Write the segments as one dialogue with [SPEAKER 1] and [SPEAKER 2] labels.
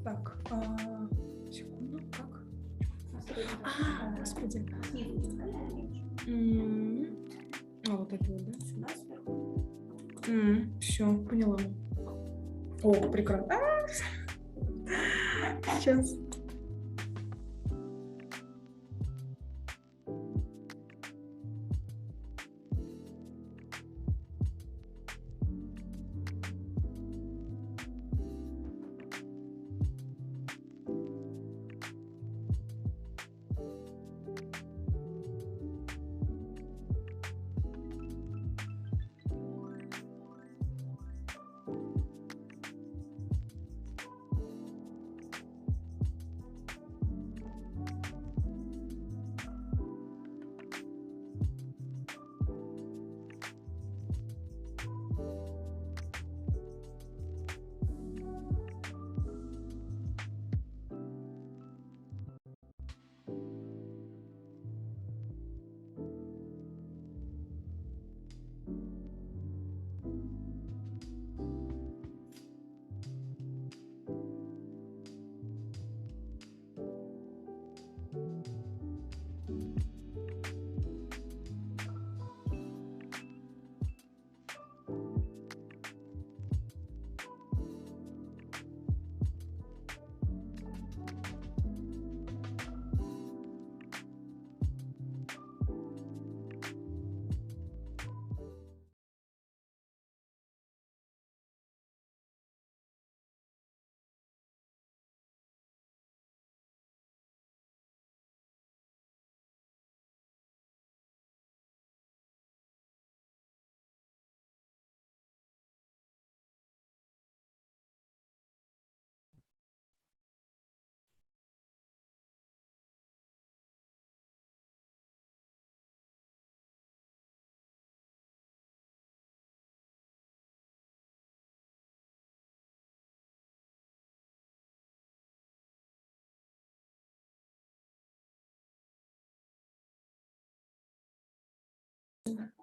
[SPEAKER 1] Так, секунду, как? Господи. Вот это вот, да? Все, поняла. О, прекрасно. Сейчас.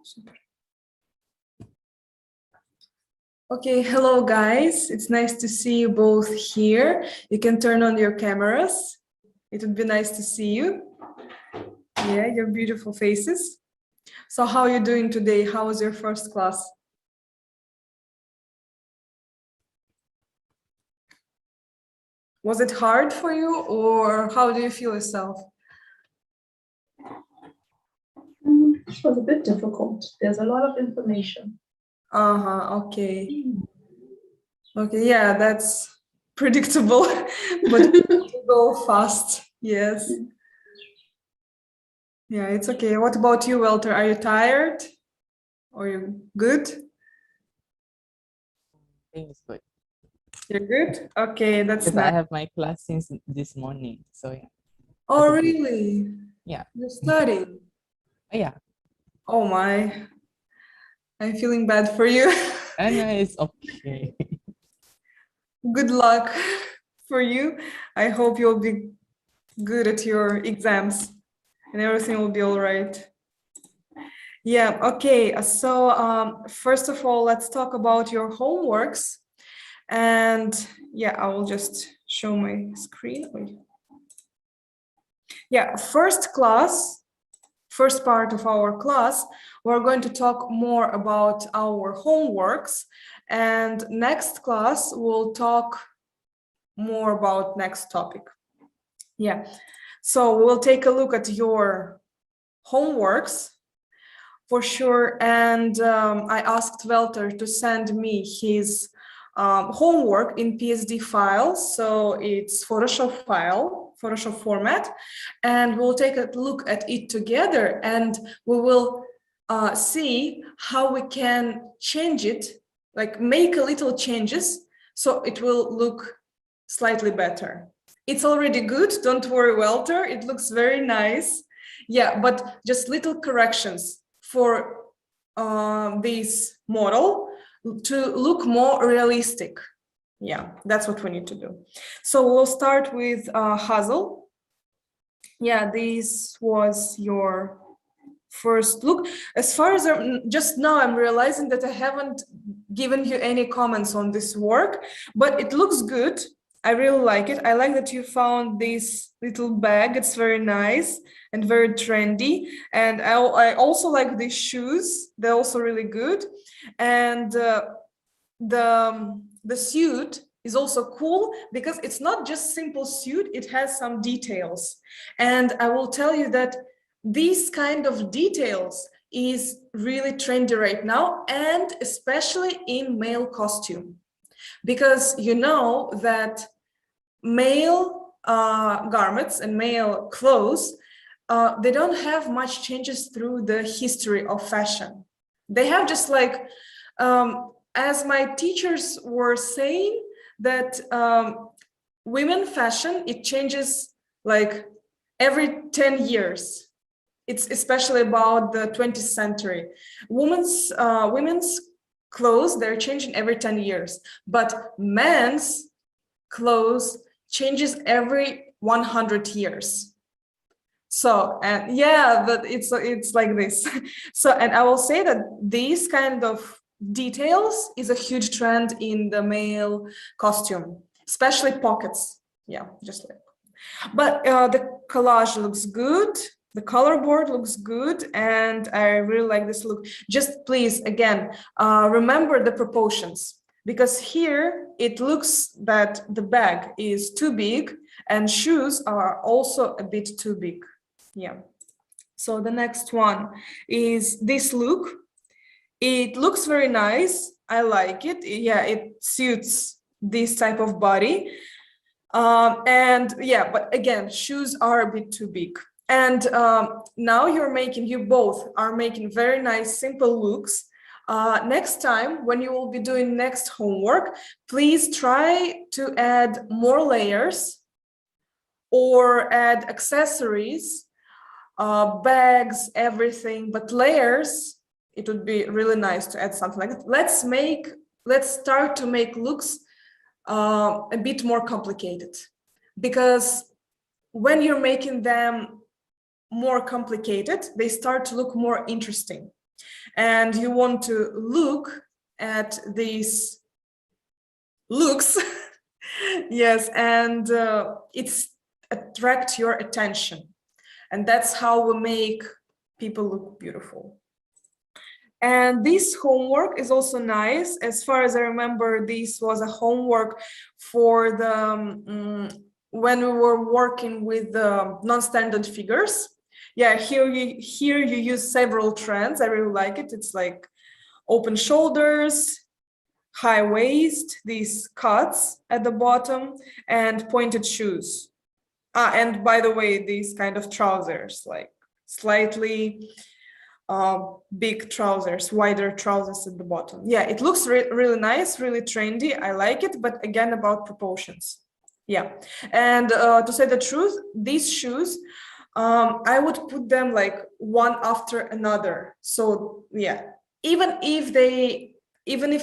[SPEAKER 1] Super. Okay, hello guys. It's nice to see you both here. You can turn on your cameras. It would be nice to see you. Yeah, your beautiful faces. So how are you doing today? How was your first class? Was it hard for you, or how do you feel yourself?
[SPEAKER 2] It was a bit difficult. There's a lot of information.
[SPEAKER 1] Okay. Okay, yeah, that's predictable, but go fast. Yes. Yeah, it's okay. What about you, Walter? Are you tired? Or you good?
[SPEAKER 3] Things good.
[SPEAKER 1] You're good? Okay, that's
[SPEAKER 3] Because
[SPEAKER 1] nice.
[SPEAKER 3] I have my class since this morning. So yeah.
[SPEAKER 1] Oh,
[SPEAKER 3] That's good.
[SPEAKER 1] really?
[SPEAKER 3] Yeah.
[SPEAKER 1] You're studying?
[SPEAKER 3] Yeah.
[SPEAKER 1] Oh my. I'm feeling bad for you.
[SPEAKER 3] And it's okay.
[SPEAKER 1] Good luck for you. I hope you'll be good at your exams and everything will be all right. Yeah, okay. So first of all, let's talk about your homeworks. And yeah, I will just show my screen. Wait. Yeah, first part of our class, we're going to talk more about our homeworks. And next class, we'll talk more about next topic. Yeah, so we'll take a look at your homeworks for sure. And I asked Walter to send me his homework in PSD files. So it's Photoshop file, Photoshop format. And we'll take a look at it together and we will see how we can change it, like make a little changes so it will look slightly better. It's already good, don't worry, Walter, it looks very nice. Yeah, but just little corrections for this model to look more realistic. Yeah, that's what we need to do. So we'll start with Hazel. Yeah, this was your first look. As far as just now, I'm realizing that I haven't given you any comments on this work, but it looks good. I really like it. I like that you found this little bag. It's very nice and very trendy. And I also like these shoes. They're also really good. And the suit is also cool because it's not just simple suit. It has some details. And I will tell you that these kind of details is really trendy right now, and especially in male costume, because you know that male garments and male clothes, they don't have much changes through the history of fashion. They have just like, as my teachers were saying, that women fashion, it changes like every 10 years. It's especially about the 20th century. Women's clothes, they're changing every 10 years, but men's clothes changes every 100 years. So, and yeah, but it's like this. So, and I will say that these kind of details is a huge trend in the male costume, especially pockets. Yeah, just like. But the collage looks good. The color board looks good, and I really like this look. Just please, again, remember the proportions, because here it looks that the bag is too big and shoes are also a bit too big. Yeah. So the next one is this look. It looks very nice. I like it. Yeah, it suits this type of body. And yeah, but again, shoes are a bit too big. And now you both are making very nice, simple looks. Next time, when you will be doing next homework, please try to add more layers or add accessories, bags, everything, but layers, it would be really nice to add something like that. Let's start to make looks a bit more complicated, because when you're making them more complicated, they start to look more interesting. And you want to look at these looks, yes, and it's attract your attention. And that's how we make people look beautiful. And this homework is also nice. As far as I remember, this was a homework for the when we were working with the non-standard figures. Yeah, here you use several trends. I really like it. It's like open shoulders, high waist, these cuts at the bottom, and pointed shoes. And by the way, these kind of trousers, like slightly big trousers, wider trousers at the bottom. Yeah, it looks really nice, really trendy. I like it, but again, about proportions. Yeah, and to say the truth, these shoes, I would put them like one after another. So yeah, even if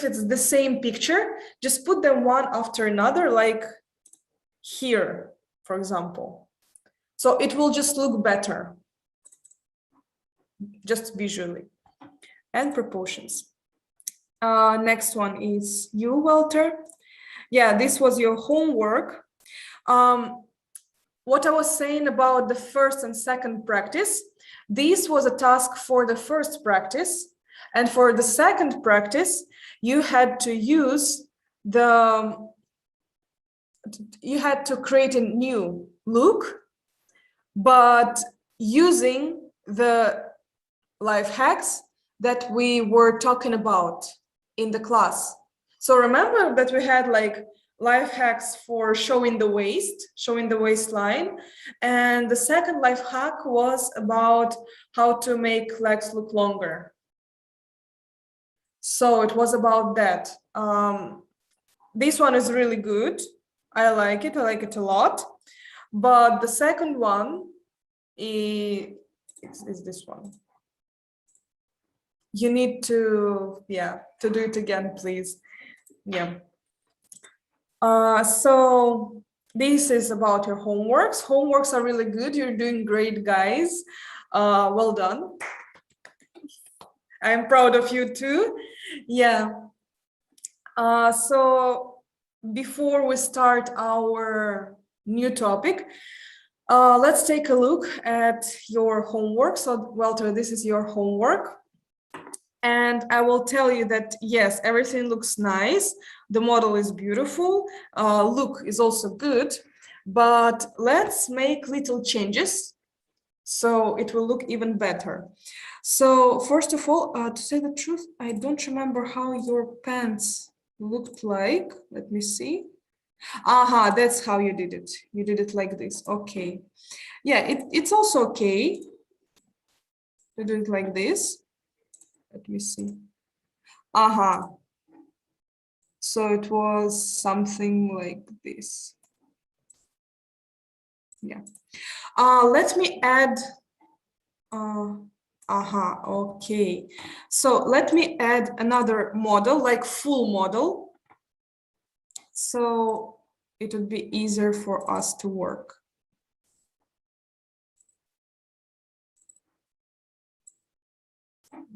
[SPEAKER 1] it's the same picture, just put them one after another, like here, for example. So it will just look better, just visually. And proportions. Next one is you, Walter. Yeah, this was your homework. What I was saying about the first and second practice, this was a task for the first practice. And for the second practice, you had to create a new look, but using the life hacks that we were talking about in the class. So remember that we had like life hacks for showing the waistline. And the second life hack was about how to make legs look longer. So it was about that. This one is really good. I like it a lot. But the second one is this one. You need to do it again, please. Yeah. So this is about your homeworks. Homeworks are really good. You're doing great, guys. Well done. I'm proud of you too. Yeah. So before we start our new topic, let's take a look at your homework. So Walter, this is your homework. And I will tell you that, yes, everything looks nice. The model is beautiful. Look is also good, but let's make little changes so it will look even better. So first of all, to say the truth, I don't remember how your pants looked like. Let me see. Aha, that's how you did it. You did it like this. Okay. Yeah, it's also okay to do it like this. Let me see. Aha. So it was something like this. Yeah. Let me add. Okay. So let me add another model, like full model. So it would be easier for us to work.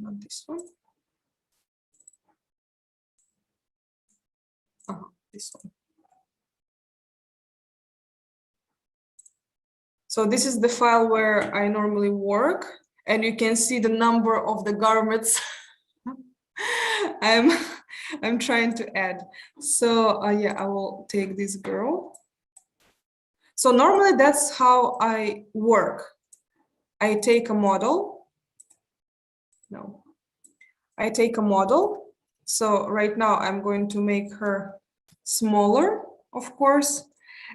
[SPEAKER 1] Not this one. This one. So this is the file where I normally work, and you can see the number of the garments I'm trying to add. So yeah, I will take this girl. So normally that's how I work. I take a model. No, I take a model. So right now I'm going to make her smaller, of course.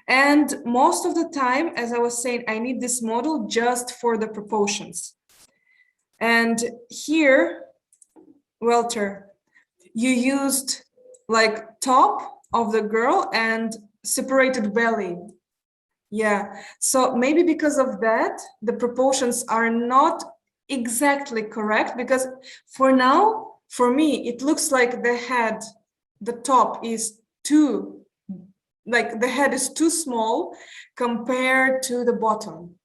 [SPEAKER 1] And most of the time, as I was saying, I need this model just for the proportions. And here, Walter, you used like top of the girl and separated belly. Yeah, so maybe because of that, the proportions are not exactly correct, because for now, for me, it looks like the head, the top is too, like the head is too small compared to the bottom.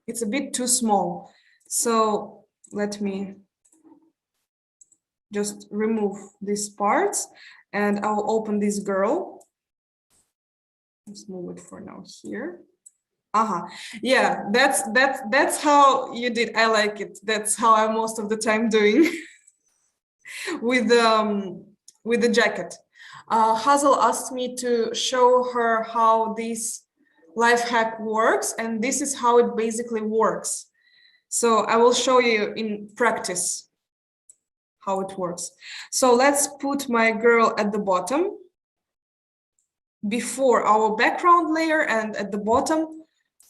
[SPEAKER 1] It's a bit too small. So let me just remove these parts and I'll open this girl. Let's move it for now here. Yeah, that's how you did. I like it. That's how I'm most of the time doing. with the jacket. Hazel asked me to show her how this life hack works, and this is how it basically works. So I will show you in practice how it works. So let's put my girl at the bottom before our background layer and at the bottom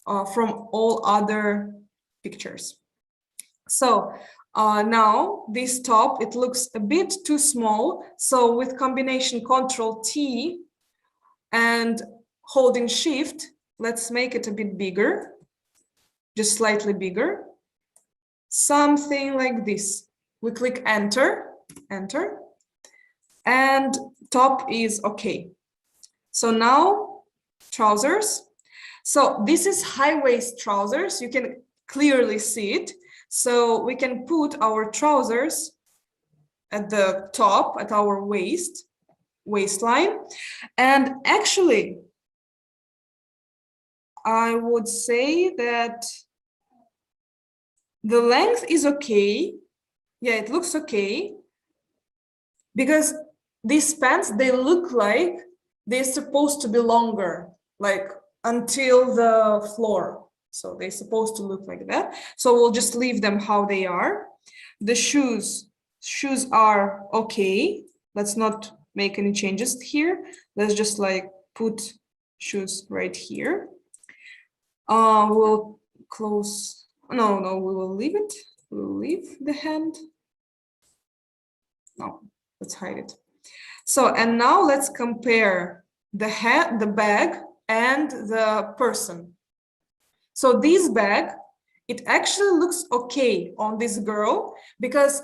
[SPEAKER 1] from all other pictures. So now this top, it looks a bit too small. So with combination Ctrl T and holding Shift, let's make it a bit bigger, just slightly bigger. Something like this. We click enter, and top is okay. So now trousers. So this is high waist trousers. You can clearly see it. So we can put our trousers at the top, at our waistline. And actually, I would say that the length is okay. Yeah, it looks okay. Because these pants, they look like they're supposed to be longer, like until the floor. So they're supposed to look like that. So we'll just leave them how they are. The shoes are okay. Let's not make any changes here. Let's just like put shoes right here. We'll close. No, we will leave it. We'll leave the hand. No, let's hide it. So, and now let's compare the hat, the bag, and the person. So this bag, it actually looks okay on this girl, because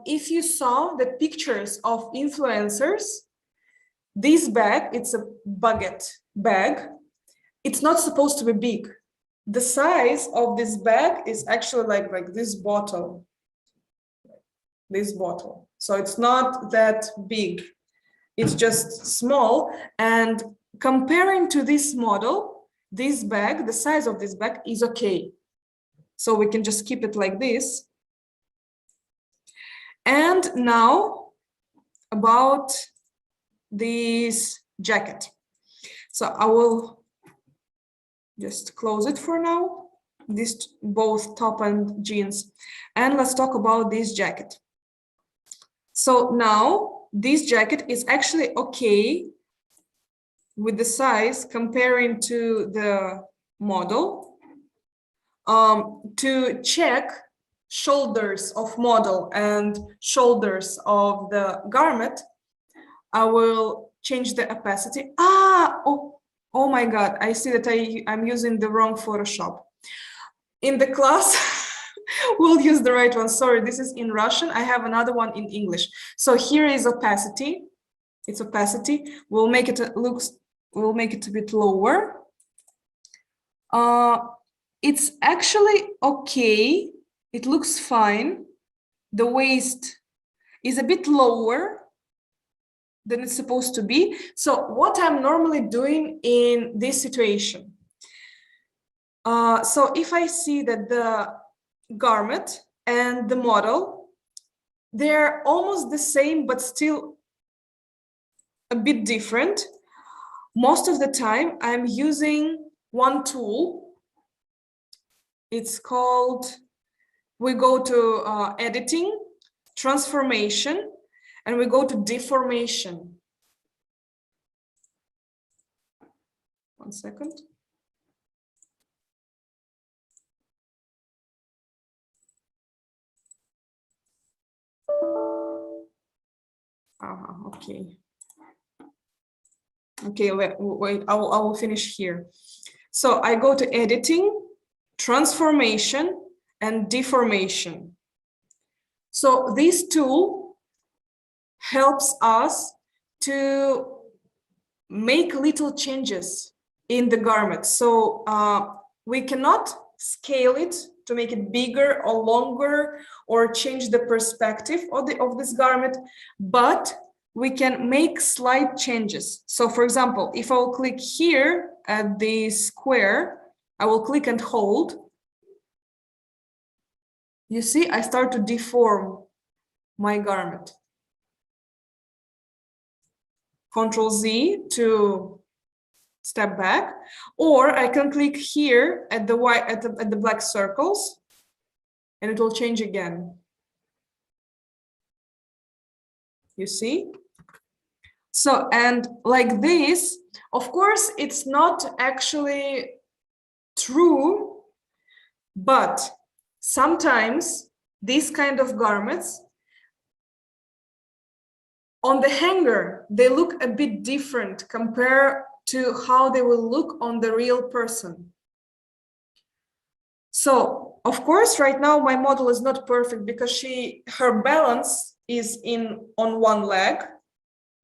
[SPEAKER 1] if you saw the pictures of influencers, this bag, it's a baguette bag. It's not supposed to be big. The size of this bag is actually like this bottle. So it's not that big. It's just small. And comparing to this model, this bag, the size of this bag is okay. So we can just keep it like this. And now about this jacket. So I will just close it for now, this both top and jeans. And let's talk about this jacket. So now this jacket is actually okay with the size comparing to the model. To check shoulders of model and shoulders of the garment, I will change the opacity. Oh my God, I see that I'm using the wrong Photoshop. In the class, we'll use the right one. Sorry, this is in Russian. I have another one in English. So here is opacity. It's opacity. We'll make it a bit lower. It's actually okay. It looks fine. The waist is a bit lower than it's supposed to be. So what I'm normally doing in this situation, so if I see that the garment and the model, they're almost the same, but still a bit different, most of the time I'm using one tool. It's called, we go to editing, transformation, and we go to deformation. One second. Okay. Okay, wait, I will finish here. So I go to editing, transformation, and deformation. So this tool helps us to make little changes in the garment. So we cannot scale it to make it bigger or longer or change the perspective of this garment, but we can make slight changes. So for example, if I will click here at the square, I will click and hold. You see, I start to deform my garment. Control Z to step back, or I can click here at the white at the black circles, and it will change again. You see? So, and like this, of course, it's not actually true, but sometimes these kind of garments on the hanger, they look a bit different compared to how they will look on the real person. So, of course, right now my model is not perfect because her balance is on one leg.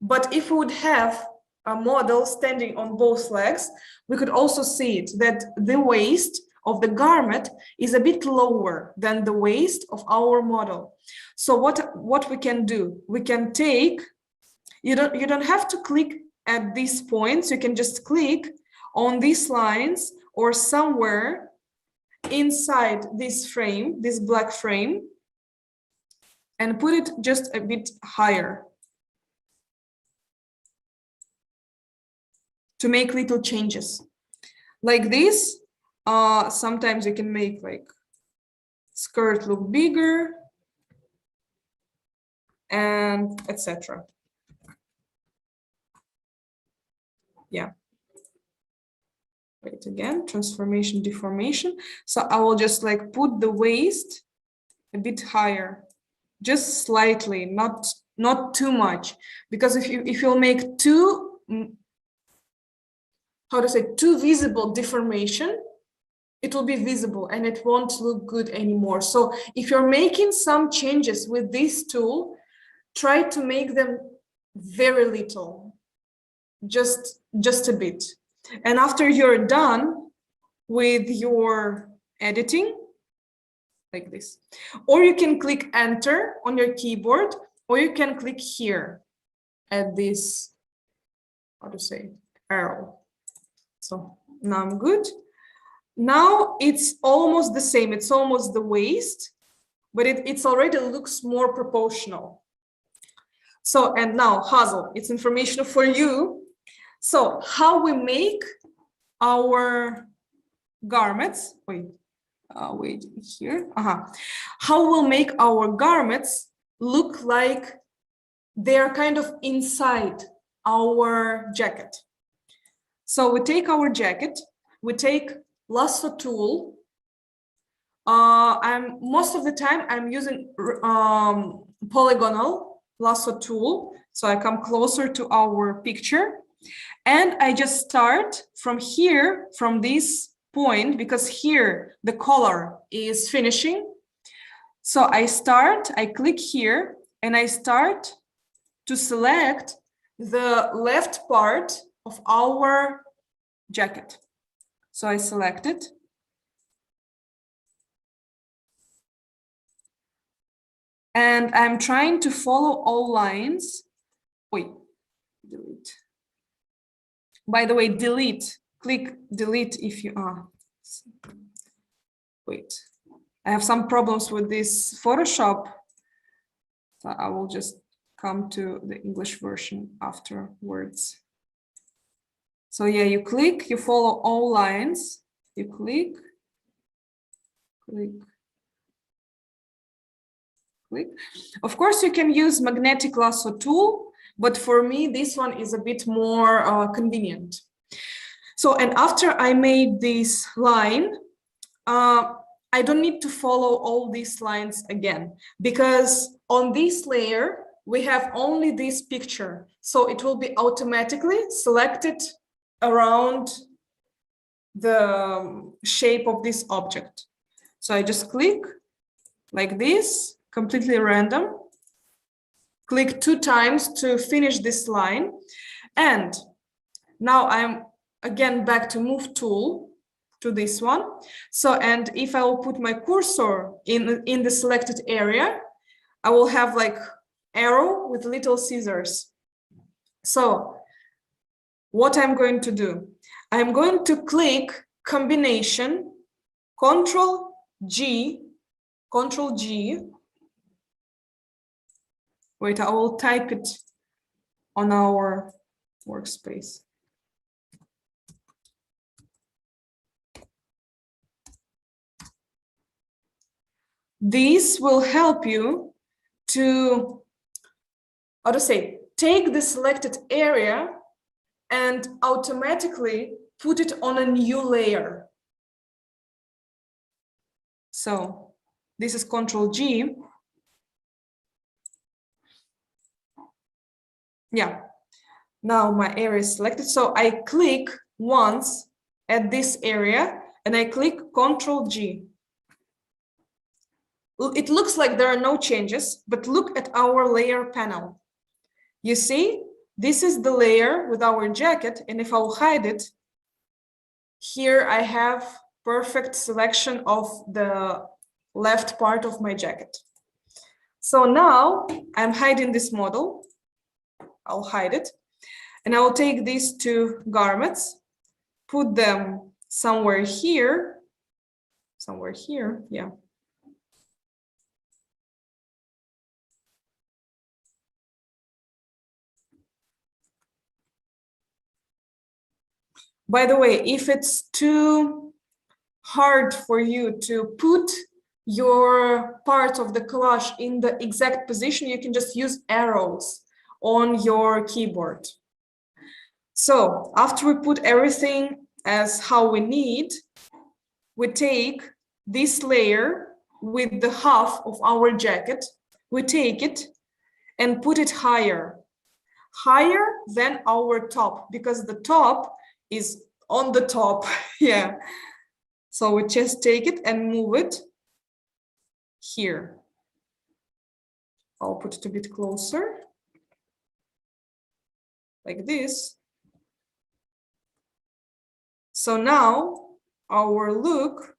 [SPEAKER 1] But if we would have a model standing on both legs, we could also see it, that the waist of the garment is a bit lower than the waist of our model. So what we can do, we can take, you don't have to click at these points, you can just click on these lines or somewhere inside this frame, this black frame, and put it just a bit higher to make little changes. Like this, sometimes you can make like skirt look bigger and etc. Yeah. Wait again, transformation, deformation. So I will just like put the waist a bit higher, just slightly, not too much, because if you'll make too, how to say, too visible deformation, it will be visible and it won't look good anymore. So if you're making some changes with this tool, try to make them very little, just a bit. And after you're done with your editing, like this, or you can click enter on your keyboard, or you can click here at this, how to say, arrow. So now I'm good. Now it's almost the same. It's almost the waist, but it's already looks more proportional. So, and now Hazel, it's information for you. So how we make our garments, wait here. How we'll make our garments look like they're kind of inside our jacket. So we take our jacket, we take lasso tool. Most of the time I'm using polygonal lasso tool. So I come closer to our picture and I just start from here, from this point, because here the color is finishing. So I click here and I start to select the left part of our jacket. So I select it. And I'm trying to follow all lines. Wait, delete. By the way, delete, click delete if you are. Wait, I have some problems with this Photoshop. So I will just come to the English version afterwards. So yeah, you click, you follow all lines, you click, click, click. Of course, you can use magnetic lasso tool, but for me, this one is a bit more convenient. So, and after I made this line, I don't need to follow all these lines again, because on this layer, we have only this picture. So it will be automatically selected around the shape of this object. So I just click like this, completely random, click 2 times to finish this line. And now I'm again back to move tool to this one. So, and if I will put my cursor in the selected area, I will have like arrow with little scissors. So what I'm going to do, I'm going to click combination, Control G, Wait, I will type it on our workspace. This will help you to, how to say, take the selected area and automatically put it on a new layer. So this is Control G. Yeah, now my area is selected. So I click once at this area and I click Control G. It looks like there are no changes, but look at our layer panel. You see, this is the layer with our jacket, and if I'll hide it, here I have perfect selection of the left part of my jacket. So now I'm hiding this model. I'll hide it, and I'll take these two garments, put them somewhere here, yeah. By the way, if it's too hard for you to put your part of the collage in the exact position, you can just use arrows on your keyboard. So after we put everything as how we need, we take this layer with the half of our jacket, we take it and put it higher than our top, because the top is on the top. Yeah, so we just take it and move it here. I'll put it a bit closer, like this. So now our look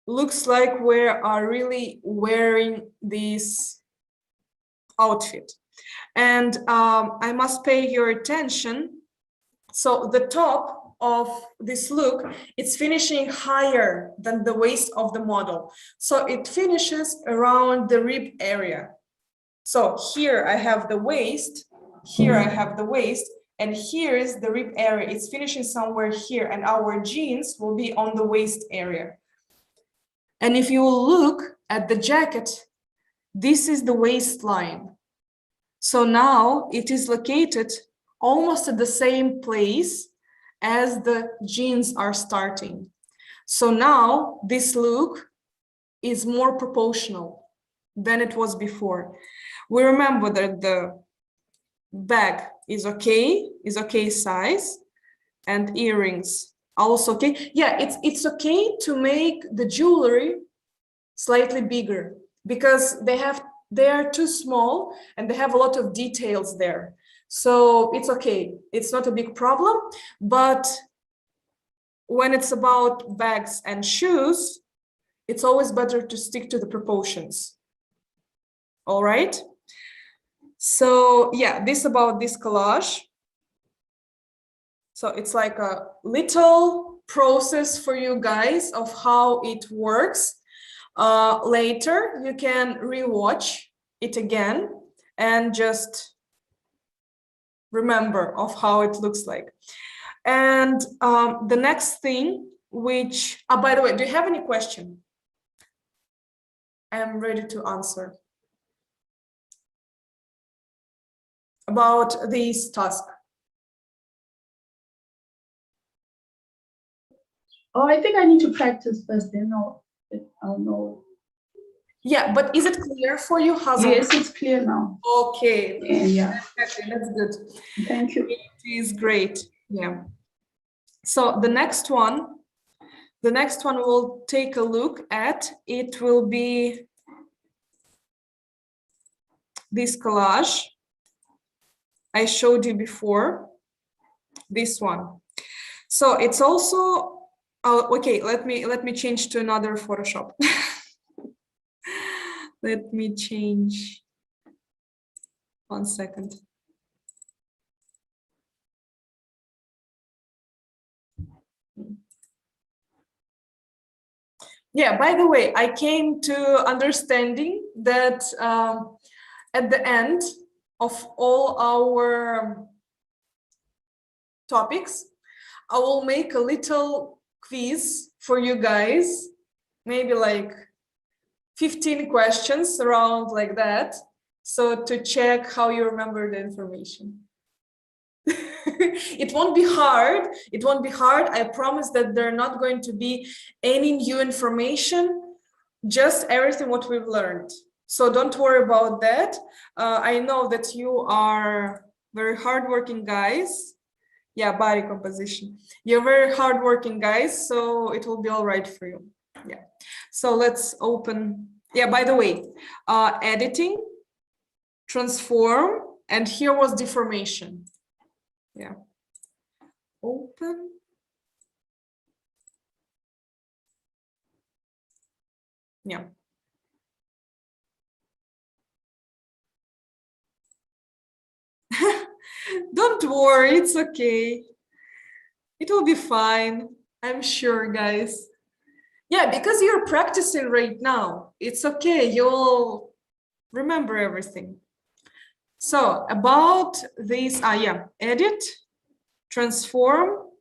[SPEAKER 1] looks like we are really wearing this outfit. And I must pay your attention. So the top of this look, it's finishing higher than the waist of the model. So it finishes around the rib area. So here I have the waist, here I have the waist, and here is the rib area. It's finishing somewhere here, and our jeans will be on the waist area. And if you look at the jacket, this is the waistline. So now it is located almost at the same place as the jeans are starting. So now this look is more proportional than it was before. We remember that the bag is okay size, and earrings also okay. Yeah, it's okay to make the jewelry slightly bigger, because they are too small and they have a lot of details there. So it's okay, it's not a big problem. But when it's about bags and shoes, it's always better to stick to the proportions. All right. So yeah, this about this collage. So it's like a little process for you guys of how it works. Later, you can rewatch it again and just remember of how it looks like. And the next thing, which, by the way, do you have any question? I'm ready to answer about this task.
[SPEAKER 2] Oh, I think I need to practice first, then I'll know.
[SPEAKER 1] Yeah, but is it clear for you?
[SPEAKER 2] Yes, it's clear now.
[SPEAKER 1] Okay.
[SPEAKER 2] Yeah.
[SPEAKER 1] That's good.
[SPEAKER 2] Thank you.
[SPEAKER 1] It is great. Yeah. So the next one we'll take a look at. It will be this collage I showed you before. This one. So it's also okay. Let me change to another Photoshop. Let me change. 1 second. Yeah, by the way, I came to understanding that at the end of all our topics, I will make a little quiz for you guys, maybe like 15 questions around like that. So to check how you remember the information. It won't be hard. It won't be hard. I promise that there are not going to be any new information, just everything what we've learned. So don't worry about that. I know that you are very hardworking guys. Yeah, body composition. You're very hardworking guys, so it will be all right for you. Yeah. So let's open. Yeah, by the way, editing, transform, and here was deformation. Yeah. Open. Yeah. Don't worry, it's okay. It will be fine. I'm sure, guys. Yeah, because you're practicing right now. It's okay. You'll remember everything. So about this, yeah, edit, transform,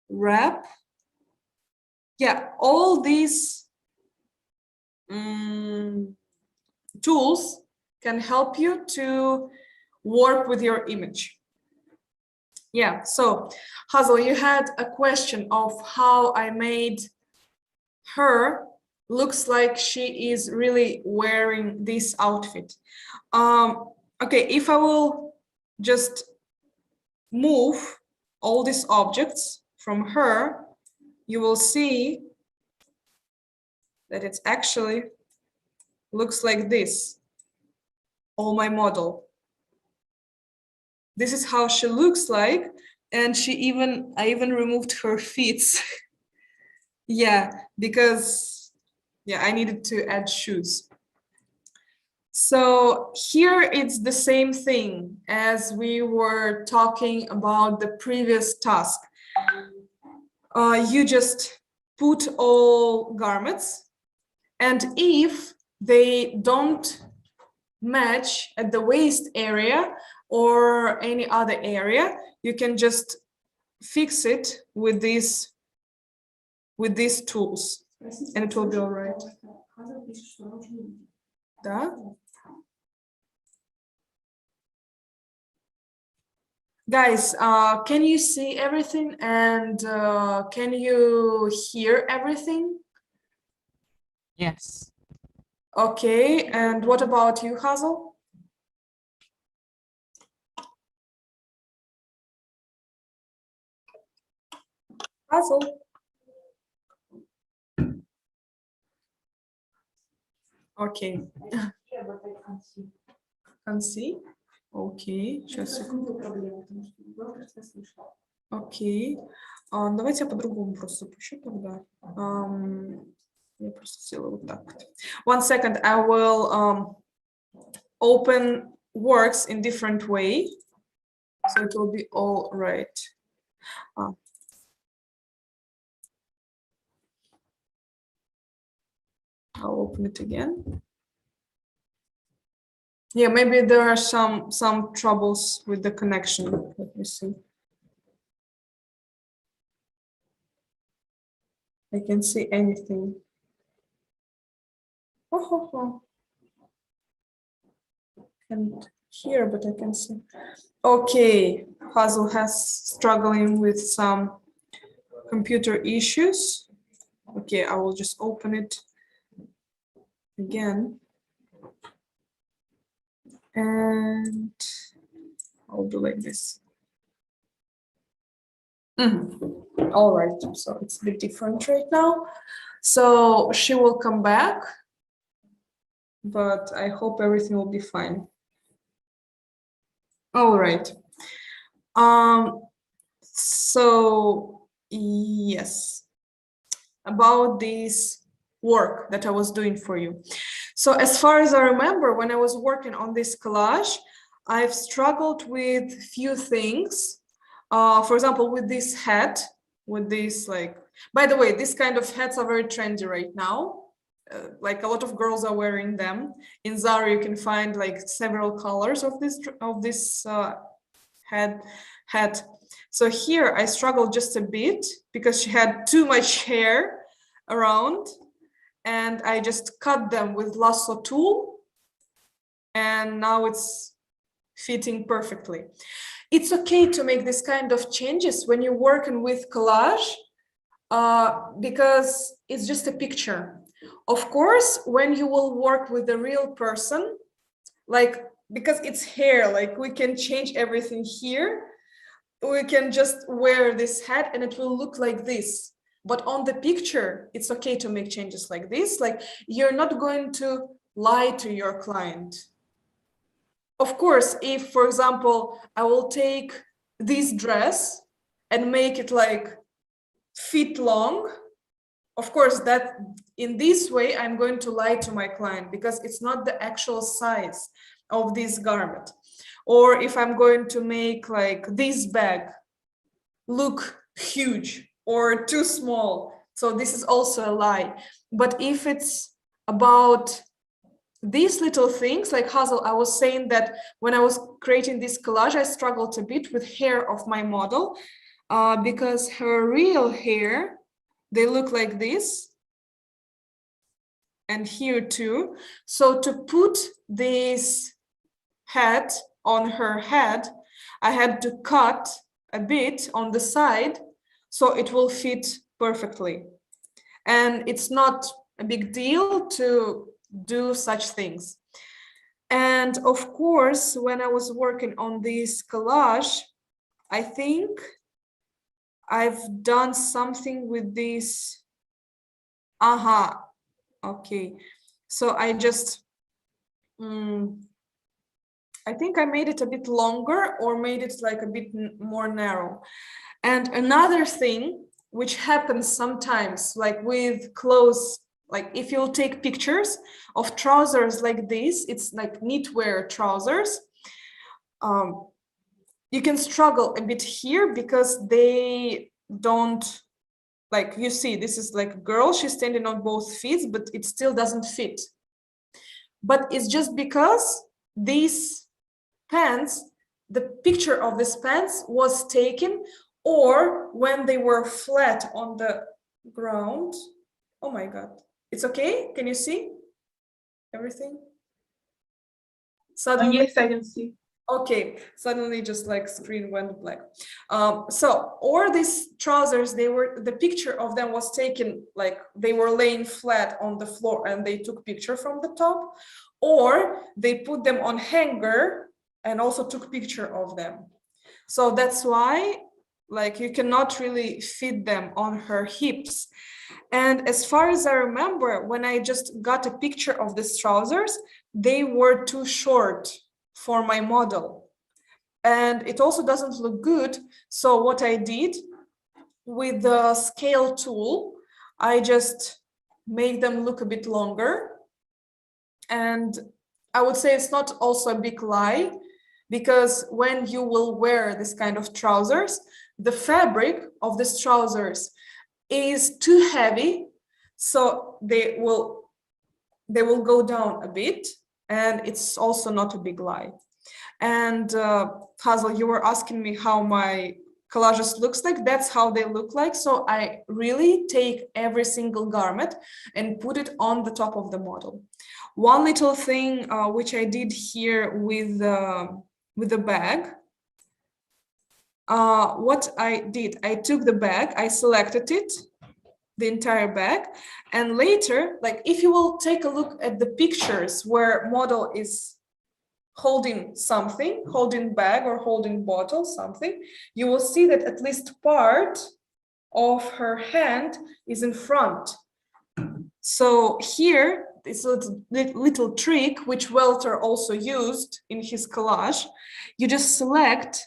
[SPEAKER 1] wrap. Yeah, all these tools can help you to work with your image. Yeah, so Hazel, you had a question of how I made her looks like she is really wearing this outfit. Okay, if I will just move all these objects from her, you will see that it's actually looks like this. All my model. This is how she looks like, and I even removed her feet. Yeah, because yeah, I needed to add shoes. So here it's the same thing as we were talking about the previous task. You just put all garments, and if they don't match at the waist area or any other area, you can just fix it with these tools, and it will be all right. Да? Guys, can you see everything, and can you hear everything?
[SPEAKER 3] Yes.
[SPEAKER 1] Okay, and what about you, Hazel? Hazel? Okay. Can see? Окей, сейчас, секунду. Окей. Давайте я по-другому просто запущу тогда. Я просто сделаю вот так вот. 1 second, I will open works in different way, so it will be all right. I'll open it again. Yeah, maybe there are some troubles with the connection. Let me see. I can see anything. Oh. Can't hear, but I can see. Okay, Hazel has struggling with some computer issues. Okay, I will just open it again. And I'll do like this. All right, so it's a bit different right now. So she will come back, but I hope everything will be fine. All right. So yes, about this work that I was doing for you. So as far as I remember, when I was working on this collage, I've struggled with few things. For example, with this hat, with this, like, by the way, this kind of hats are very trendy right now. Like a lot of girls are wearing them. In Zara, you can find like several colors of this hat. So here I struggled just a bit because she had too much hair around, and I just cut them with lasso tool, and now it's fitting perfectly. It's okay to make this kind of changes when you're working with collage, because it's just a picture. Of course, when you will work with a real person, like, because it's hair, like we can change everything here. We can just wear this hat and it will look like this. But on the picture, it's okay to make changes like this. Like, you're not going to lie to your client. Of course, if, for example, I will take this dress and make it like feet long, of course, that in this way, I'm going to lie to my client because it's not the actual size of this garment. Or if I'm going to make like this bag look huge or too small, so this is also a lie. But if it's about these little things, like Hazel, I was saying that when I was creating this collage, I struggled a bit with hair of my model, because her real hair, they look like this, and here too. So to put this hat on her head, I had to cut a bit on the side so it will fit perfectly. And it's not a big deal to do such things. And of course, when I was working on this collage, I think I've done something with this. Aha, okay. So I just, I think I made it a bit longer or made it like a bit more narrow. And another thing which happens sometimes, like with clothes, like if you'll take pictures of trousers like this, it's like knitwear trousers, you can struggle a bit here because they don't, like, you see, this is like a girl, she's standing on both feet, but it still doesn't fit. But it's just because these pants, the picture of these pants was taken, or when they were flat on the ground. Oh my God, it's okay? Can you see everything? Suddenly,
[SPEAKER 2] Yes, I can see.
[SPEAKER 1] okay, suddenly just like screen went black. So, or these trousers, the picture of them was taken, like they were laying flat on the floor and they took picture from the top, or they put them on hanger and also took picture of them. So that's why, like, you cannot really fit them on her hips. And as far as I remember, when I just got a picture of these trousers, they were too short for my model. And it also doesn't look good. So what I did with the scale tool, I just made them look a bit longer. And I would say it's not also a big lie, because when you will wear this kind of trousers, the fabric of these trousers is too heavy, so they will go down a bit, and it's also not a big lie. And Hazel, you were asking me how my collages looks like. That's how they look like. So I really take every single garment and put it on the top of the model. One little thing which I did here with the bag, what I did, I took the bag, I selected it, the entire bag, and later, like if you will take a look at the pictures where model is holding something, holding bag or holding bottle, something, you will see that at least part of her hand is in front. So here, this little trick, which Welter also used in his collage, you just select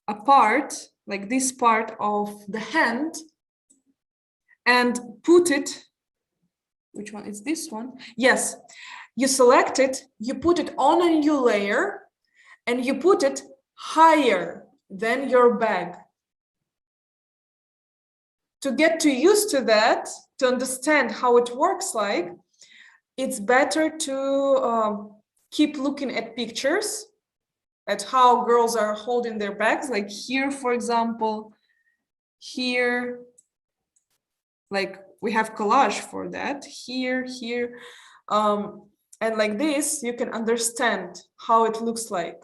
[SPEAKER 1] a part, like this part of the hand, and put it, which one is this one? Yes, you select it, you put it on a new layer, and you put it higher than your bag. to get used to that, to understand how it works like, it's better to keep looking at pictures, at how girls are holding their bags, like here, for example, here, like we have collage for that, here, and like this, you can understand how it looks like.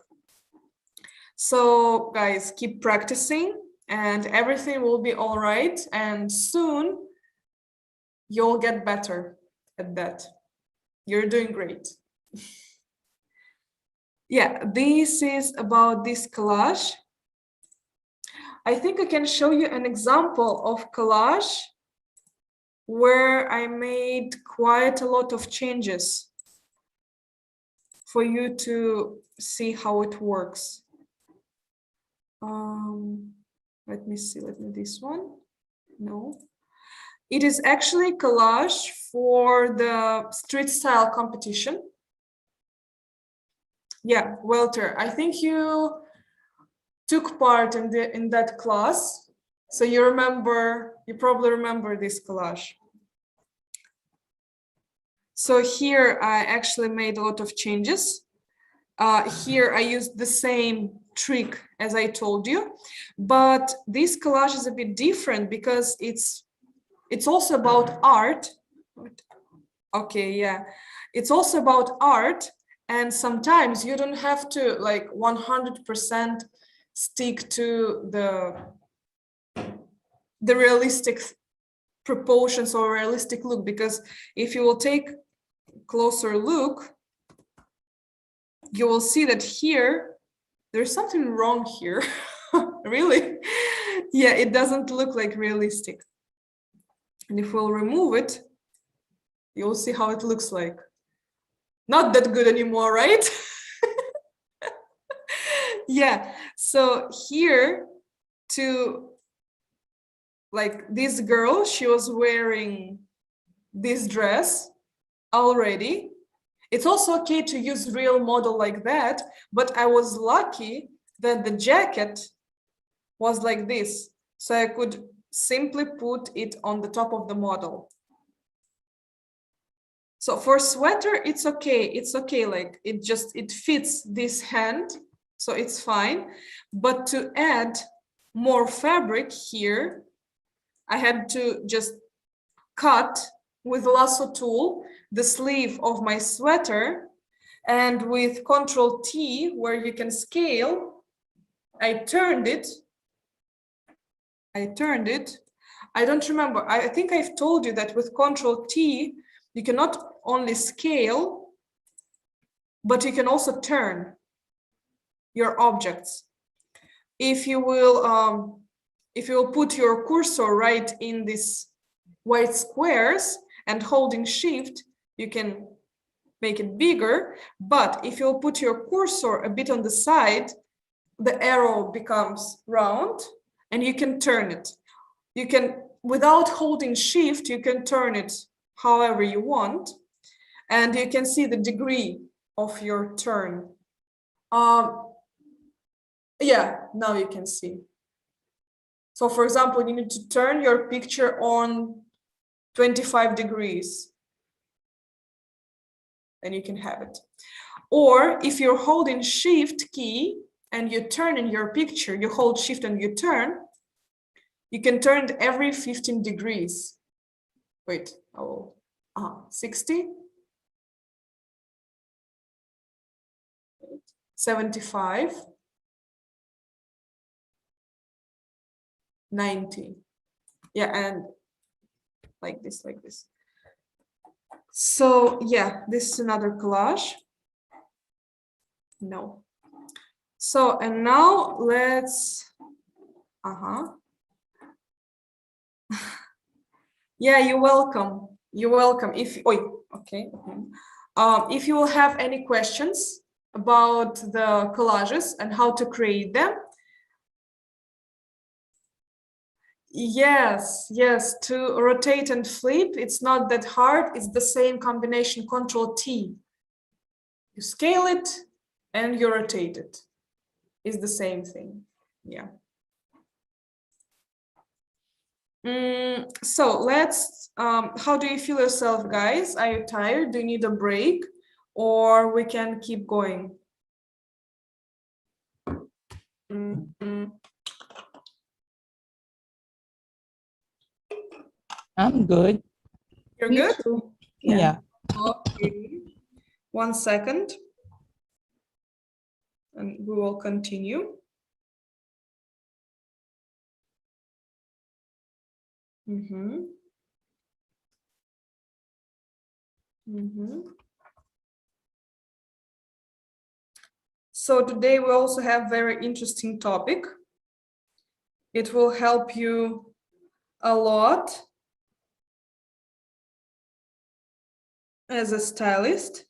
[SPEAKER 1] So guys, keep practicing and everything will be all right. And soon you'll get better at that. You're doing great. Yeah, this is about this collage. I think I can show you an example of collage where I made quite a lot of changes for you to see how it works. Let me see, this one. No. It is actually collage for the street style competition. Yeah, Walter, I think you took part in that class. So you probably remember this collage. So here I actually made a lot of changes. Here I used the same trick as I told you, but this collage is a bit different because it's also about art. Okay, yeah, it's also about art, and sometimes you don't have to like 100% stick to the realistic proportions or realistic look, because if you will take a closer look, you will see that here there's something wrong here. Really? Yeah, it doesn't look like realistic. And if we'll remove it, you'll see how it looks like. Not that good anymore, right? Yeah, so here like this girl, she was wearing this dress already. It's also okay to use real model like that, but I was lucky that the jacket was like this, so I could simply put it on the top of the model. So for sweater, it's okay, like it fits this hand, so it's fine. But to add more fabric here, I had to just cut with lasso tool the sleeve of my sweater, and with Control T, where you can scale, I turned it. I don't remember. I think I've told you that with Control T, you can not only scale, but you can also turn your objects. If you will put your cursor right in these white squares and holding Shift, you can make it bigger. But if you'll put your cursor a bit on the side, the arrow becomes round and you can turn it. You can, without holding Shift, you can turn it however you want, and you can see the degree of your turn. Yeah, now you can see. So for example, you need to turn your picture on 25 degrees and you can have it. Or if you're holding Shift key and you turn in your picture, you hold Shift and you turn, you can turn it every 15 degrees. Wait, 60, 75, 90. Yeah, and like this. So yeah, this is another collage. No. So, and now let's, yeah, you're welcome. You're welcome. If, okay. If you will have any questions about the collages and how to create them, yes, to rotate and flip, it's not that hard. It's the same combination, Control T. You scale it and you rotate it. It's the same thing. Yeah. So let's, how do you feel yourself, guys? Are you tired? Do you need a break? Or we can keep going?
[SPEAKER 3] I'm good.
[SPEAKER 1] You're
[SPEAKER 2] Me
[SPEAKER 1] good?
[SPEAKER 2] too.
[SPEAKER 3] Yeah.
[SPEAKER 1] Okay. 1 second. And we will continue. So today we also have very interesting topic. It will help you a lot as a stylist.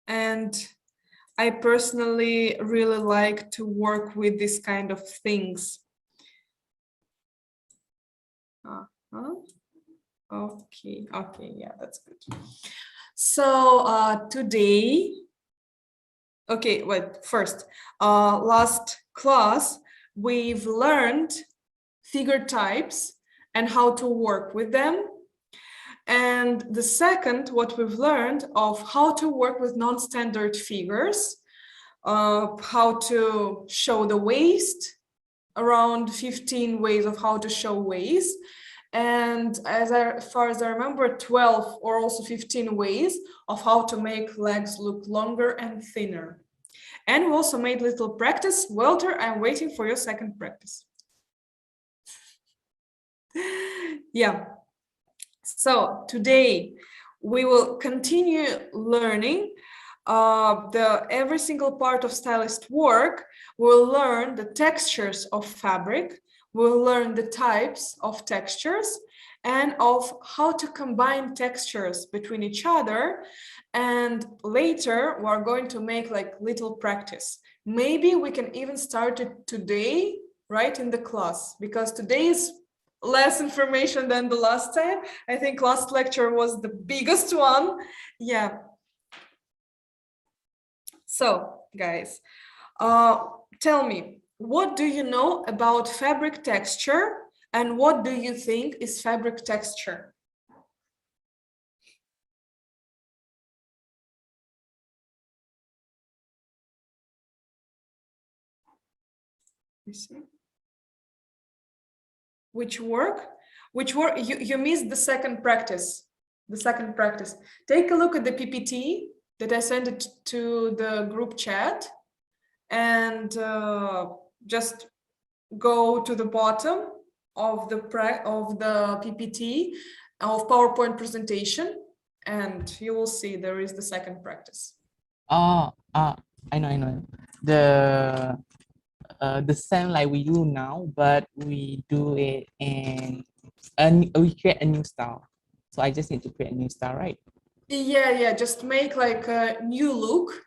[SPEAKER 1] And I personally really like to work with this kind of things. Okay, yeah, that's good. So today, okay, wait, first, last class, we've learned figure types and how to work with them. And the second, what we've learned of how to work with non-standard figures, how to show the waist, around 15 ways of how to show waist. And as far as I remember, 12 or also 15 ways of how to make legs look longer and thinner. And we also made little practice. Walter, I'm waiting for your second practice. Yeah. So today we will continue learning every single part of stylist work. We'll learn the textures of fabric. We'll learn the types of textures and of how to combine textures between each other. And later we're going to make like little practice. Maybe we can even start it today, right, in the class, because today is less information than the last time. I think last lecture was the biggest one. Yeah. So, guys, tell me, what do you know about fabric texture and what do you think is fabric texture? You see? Which work? You missed the second practice. The second practice. Take a look at the PPT that I sent it to the group chat and just go to the bottom of the PPT of PowerPoint presentation, and you will see there is the second practice.
[SPEAKER 3] I know. The same like we do now, but we do it in we create a new style. So I just need to create a new style, right?
[SPEAKER 1] Yeah, just make like a new look,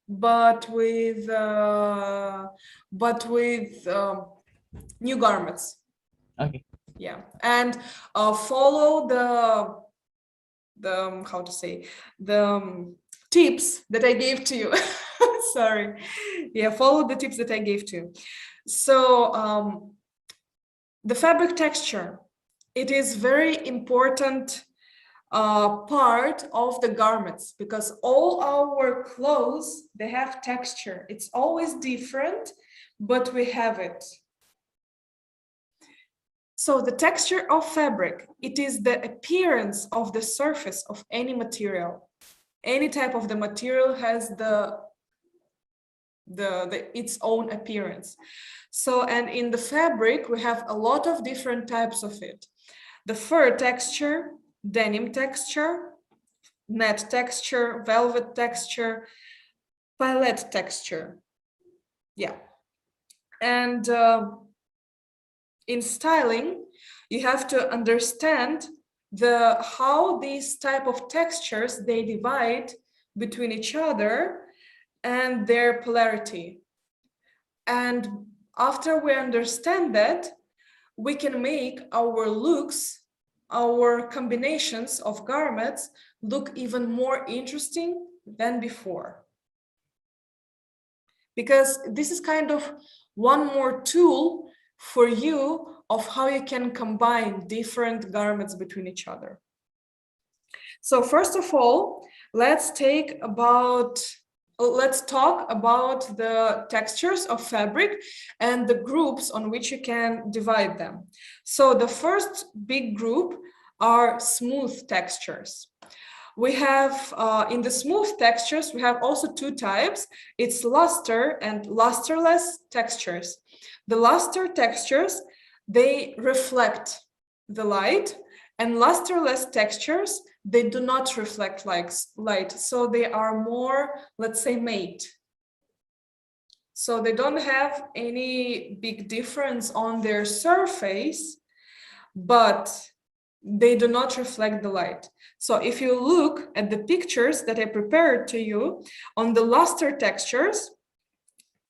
[SPEAKER 1] but with new garments.
[SPEAKER 3] Okay.
[SPEAKER 1] Yeah, and follow the how to say, the tips that I gave to you. Sorry. Yeah, follow the tips that I gave to you. So the fabric texture, it is very important part of the garments, because all our clothes, they have texture. It's always different, but we have it. So the texture of fabric, it is the appearance of the surface of any material. Any type of the material has its own appearance. So, and in the fabric, we have a lot of different types of it. The fur texture, denim texture, net texture, velvet texture, palette texture. Yeah. And in styling, you have to understand how these type of textures, they divide between each other and their polarity. And after we understand that, we can make our looks, our combinations of garments look even more interesting than before. because this is kind of one more tool for you of how you can combine different garments between each other. So first of all, let's talk about the textures of fabric and the groups on which you can divide them. So the first big group are smooth textures. We have, in the smooth textures, we have also two types. It's luster and lusterless textures. The luster textures, they reflect the light, and lusterless textures, they do not reflect light. So they are more, let's say, matte. So they don't have any big difference on their surface, but they do not reflect the light. So if you look at the pictures that I prepared to you on the luster textures,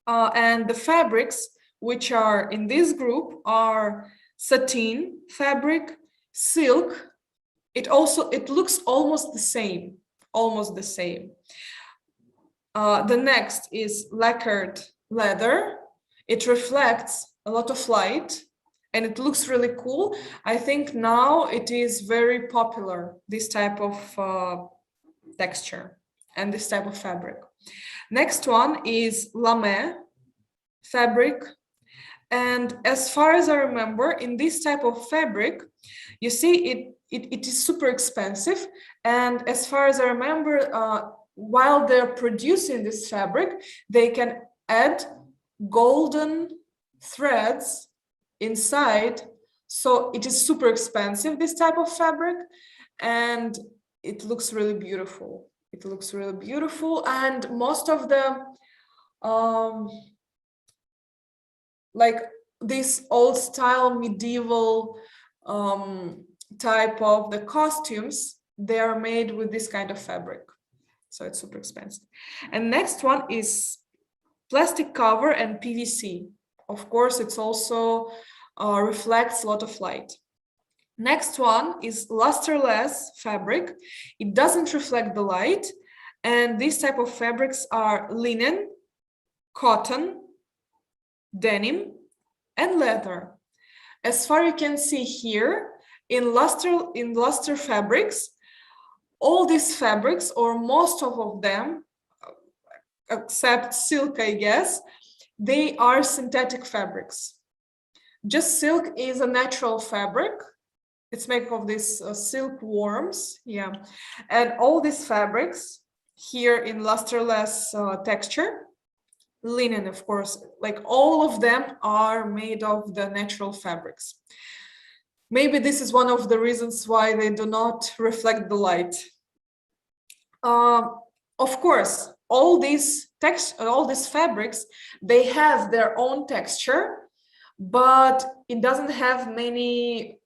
[SPEAKER 1] and the fabrics which are in this group are satin fabric, silk. It looks almost the same, The next is lacquered leather. It reflects a lot of light and it looks really cool. I think now it is very popular, this type of texture and this type of fabric. Next one is lame fabric. And as far as I remember, in this type of fabric, you see it is super expensive. And as far as I remember, while they're producing this fabric, they can add golden threads inside. So it is super expensive, this type of fabric, and it looks really beautiful. It looks really beautiful. And most of the like this old style medieval type of the costumes, they are made with this kind of fabric. So it's super expensive. And next one is plastic cover and PVC. Of course, it's also reflects a lot of light. Next one is lusterless fabric. It doesn't reflect the light. And these type of fabrics are linen, cotton, denim, and leather. As far you can see here, in luster fabrics, all these fabrics, or most of them, except silk, I guess, they are synthetic fabrics. Just silk is a natural fabric. It's made of these silkworms, yeah. And all these fabrics here in lusterless texture, linen, of course, like all of them are made of the natural fabrics. Maybe this is one of the reasons why they do not reflect the light. Of course, all these fabrics, they have their own texture, but it doesn't have many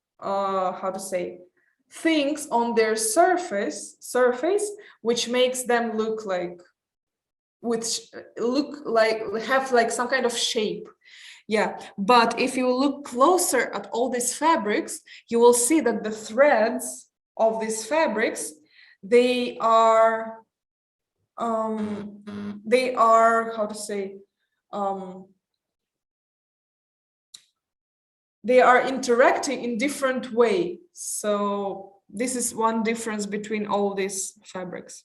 [SPEAKER 1] things on their surface which makes them have like some kind of shape. Yeah, but if you look closer at all these fabrics, you will see that the threads of these fabrics, they are they are interacting in different way. So this is one difference between all these fabrics.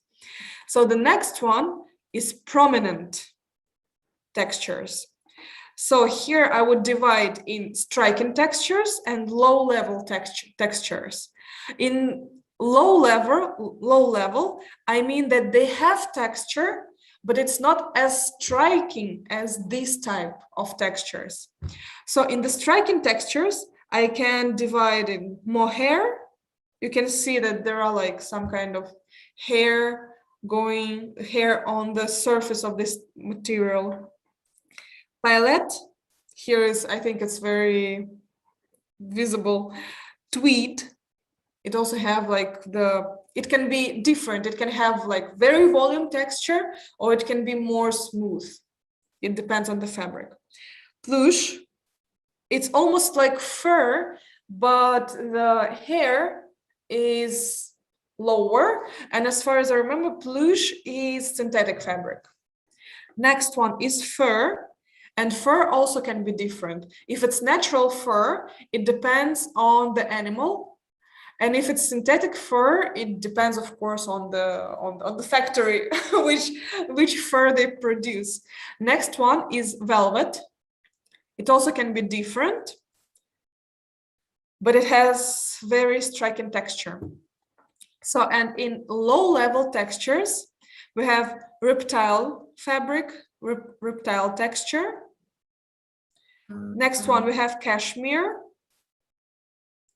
[SPEAKER 1] So the next one is prominent textures. So here I would divide in striking textures and low-level textures. In low level, I mean that they have texture, but it's not as striking as this type of textures. So in the striking textures, I can divide in mohair. You can see that there are like some kind of hair on the surface of this material. Paillette, here is, I think it's very visible, tweed. It also have like it can be different. It can have like very volume texture, or it can be more smooth. It depends on the fabric. Plush, it's almost like fur, but the hair is lower. And as far as I remember, plush is synthetic fabric. Next one is fur. And fur also can be different. If it's natural fur, it depends on the animal. And if it's synthetic fur, it depends, of course, on the factory which fur they produce. Next one is velvet. It also can be different, but it has very striking texture. So, and in low-level textures, we have reptile fabric, reptile texture. Next one, we have cashmere.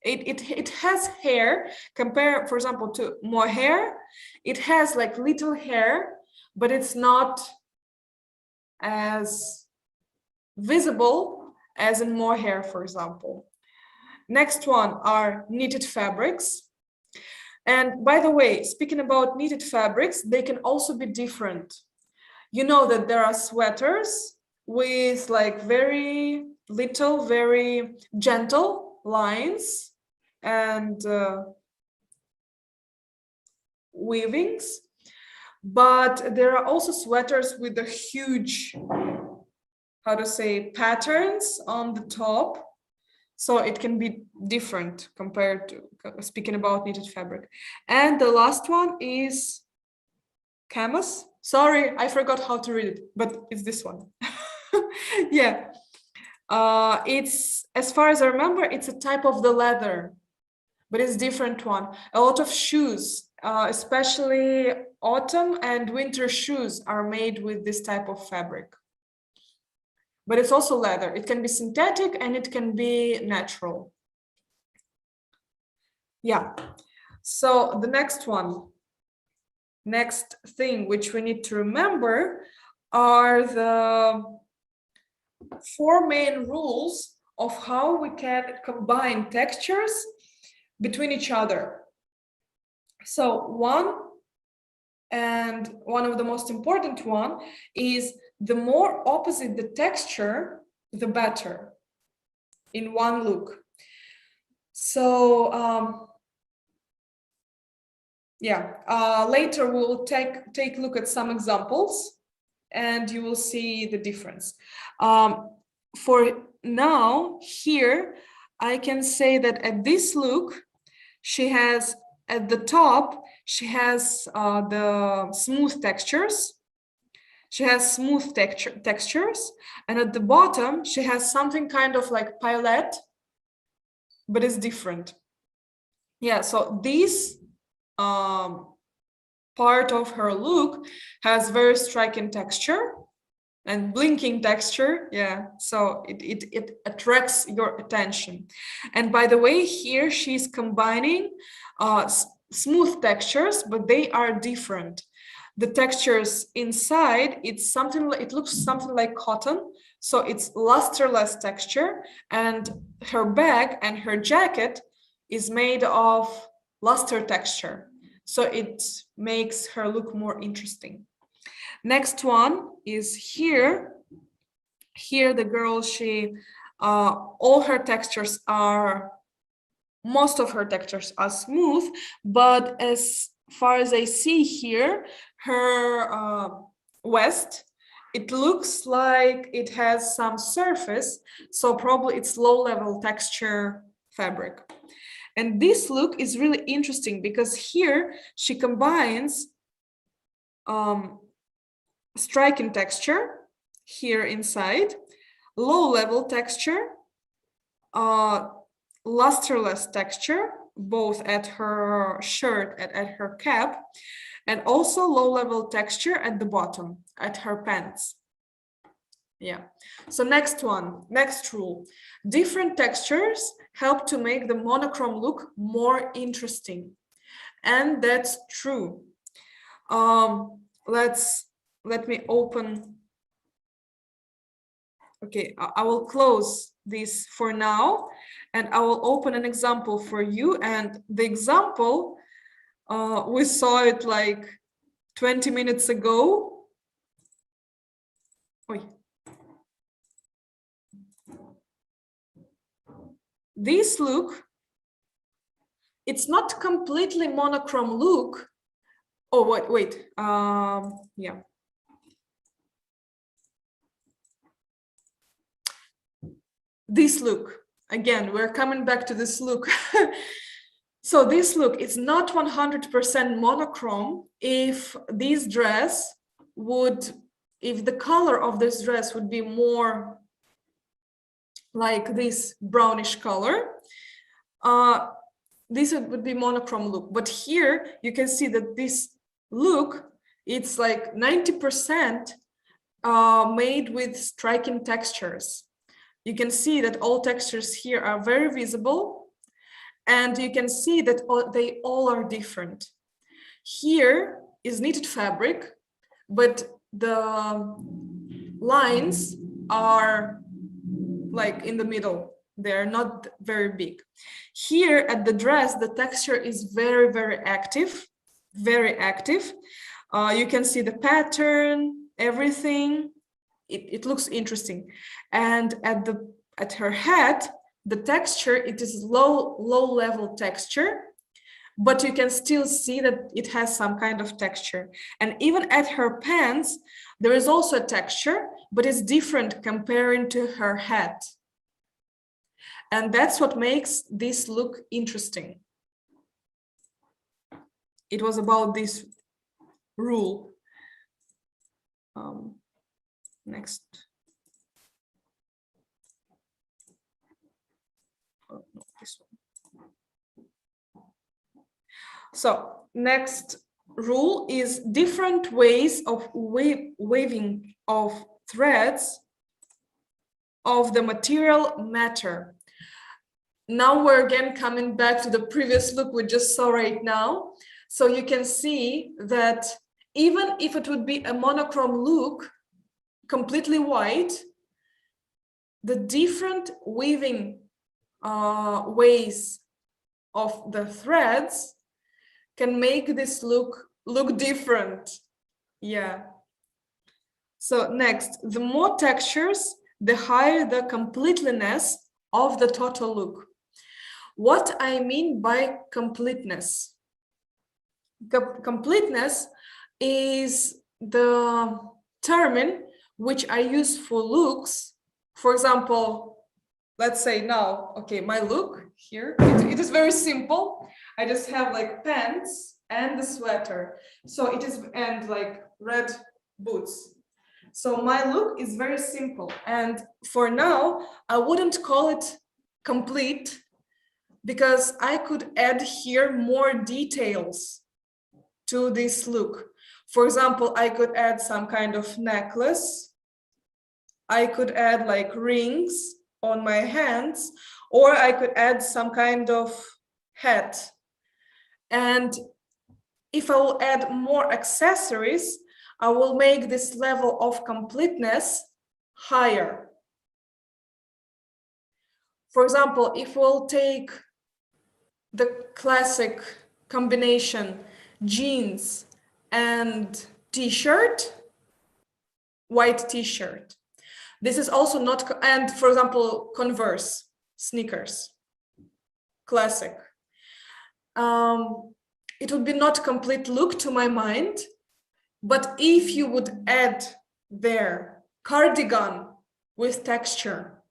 [SPEAKER 1] It has hair, compare, for example, to mohair. It has like little hair, but it's not as visible as in mohair, for example. Next one are knitted fabrics. And by the way, speaking about knitted fabrics, they can also be different. You know that there are sweaters with like very little, very gentle lines and weavings, but there are also sweaters with a huge, how to say, patterns on the top. So it can be different compared to speaking about knitted fabric. And the last one is camas. Sorry, I forgot how to read it, but it's this one. Yeah. It's, as far as I remember, it's a type of the leather, but it's a different one. A lot of shoes, especially autumn and winter shoes, are made with this type of fabric. But it's also leather. It can be synthetic and it can be natural. Yeah. So the next one, next thing which we need to remember are the 4 main rules of how we can combine textures between each other. So one of the most important one is the more opposite the texture, the better in one look. So later we'll take a look at some examples and you will see the difference. For now, here, I can say that at this look, she has, at the top, she has the smooth textures. She has smooth textures, and at the bottom, she has something kind of like paillette, but it's different. Yeah, so this part of her look has very striking texture and blinking texture. Yeah, so it attracts your attention. And by the way, here she's combining smooth textures, but they are different. The textures inside, it looks something like cotton, so it's lusterless texture, and her bag and her jacket is made of luster texture, so it makes her look more interesting. Next one is here. Here the girl, she all her textures are, most of her textures are smooth, but as far as I see here, her vest, it looks like it has some surface, so probably it's low-level texture fabric. And this look is really interesting because here she combines striking texture here inside, low-level texture, lusterless texture, both at her shirt and at her cap, and also low-level texture at the bottom, at her pants. Yeah. So next one, next rule. Different textures help to make the monochrome look more interesting. And that's true. Let me open. Okay, I will close this for now, and I will open an example for you. And the example, we saw it like 20 minutes ago. Oy. This look, it's not completely monochrome look. Oh, wait. Yeah. this look. Again, we're coming back to this look. So this look is not 100% monochrome. If this dress would, if the color of this dress would be more like this brownish color, this would be monochrome look. But here you can see that this look, it's like 90% made with striking textures. You can see that all textures here are very visible, and you can see that they all are different. Here is knitted fabric, but the lines are like in the middle. They're not very big. Here at the dress, the texture is very, very active, very active. You can see the pattern, everything. It looks interesting. And at her head, the texture, it is low level texture, but you can still see that it has some kind of texture. And even at her pants, there is also a texture, but it's different comparing to her head. And that's what makes this look interesting. It was about this rule. Next. Oh, no, this one. So next rule is different ways of weaving of threads of the material matter. Now we're again coming back to the previous look we just saw right now. So you can see that even if it would be a monochrome look, completely white, the different weaving ways of the threads can make this look different. Yeah. So next, the more textures, the higher the completeness of the total look. What I mean by completeness? Completeness is the term which I use for looks. For example, let's say now, okay, my look here, it is very simple. I just have like pants and the sweater. So it is, and like red boots. So my look is very simple. And for now, I wouldn't call it complete because I could add here more details to this look. For example, I could add some kind of necklace. I could add like rings on my hands, or I could add some kind of hat. And if I will add more accessories, I will make this level of completeness higher. For example, if we'll take the classic combination jeans and t-shirt, white t-shirt. This is also not, and for example, Converse sneakers, classic. It would be not complete look to my mind, but if you would add there cardigan with texture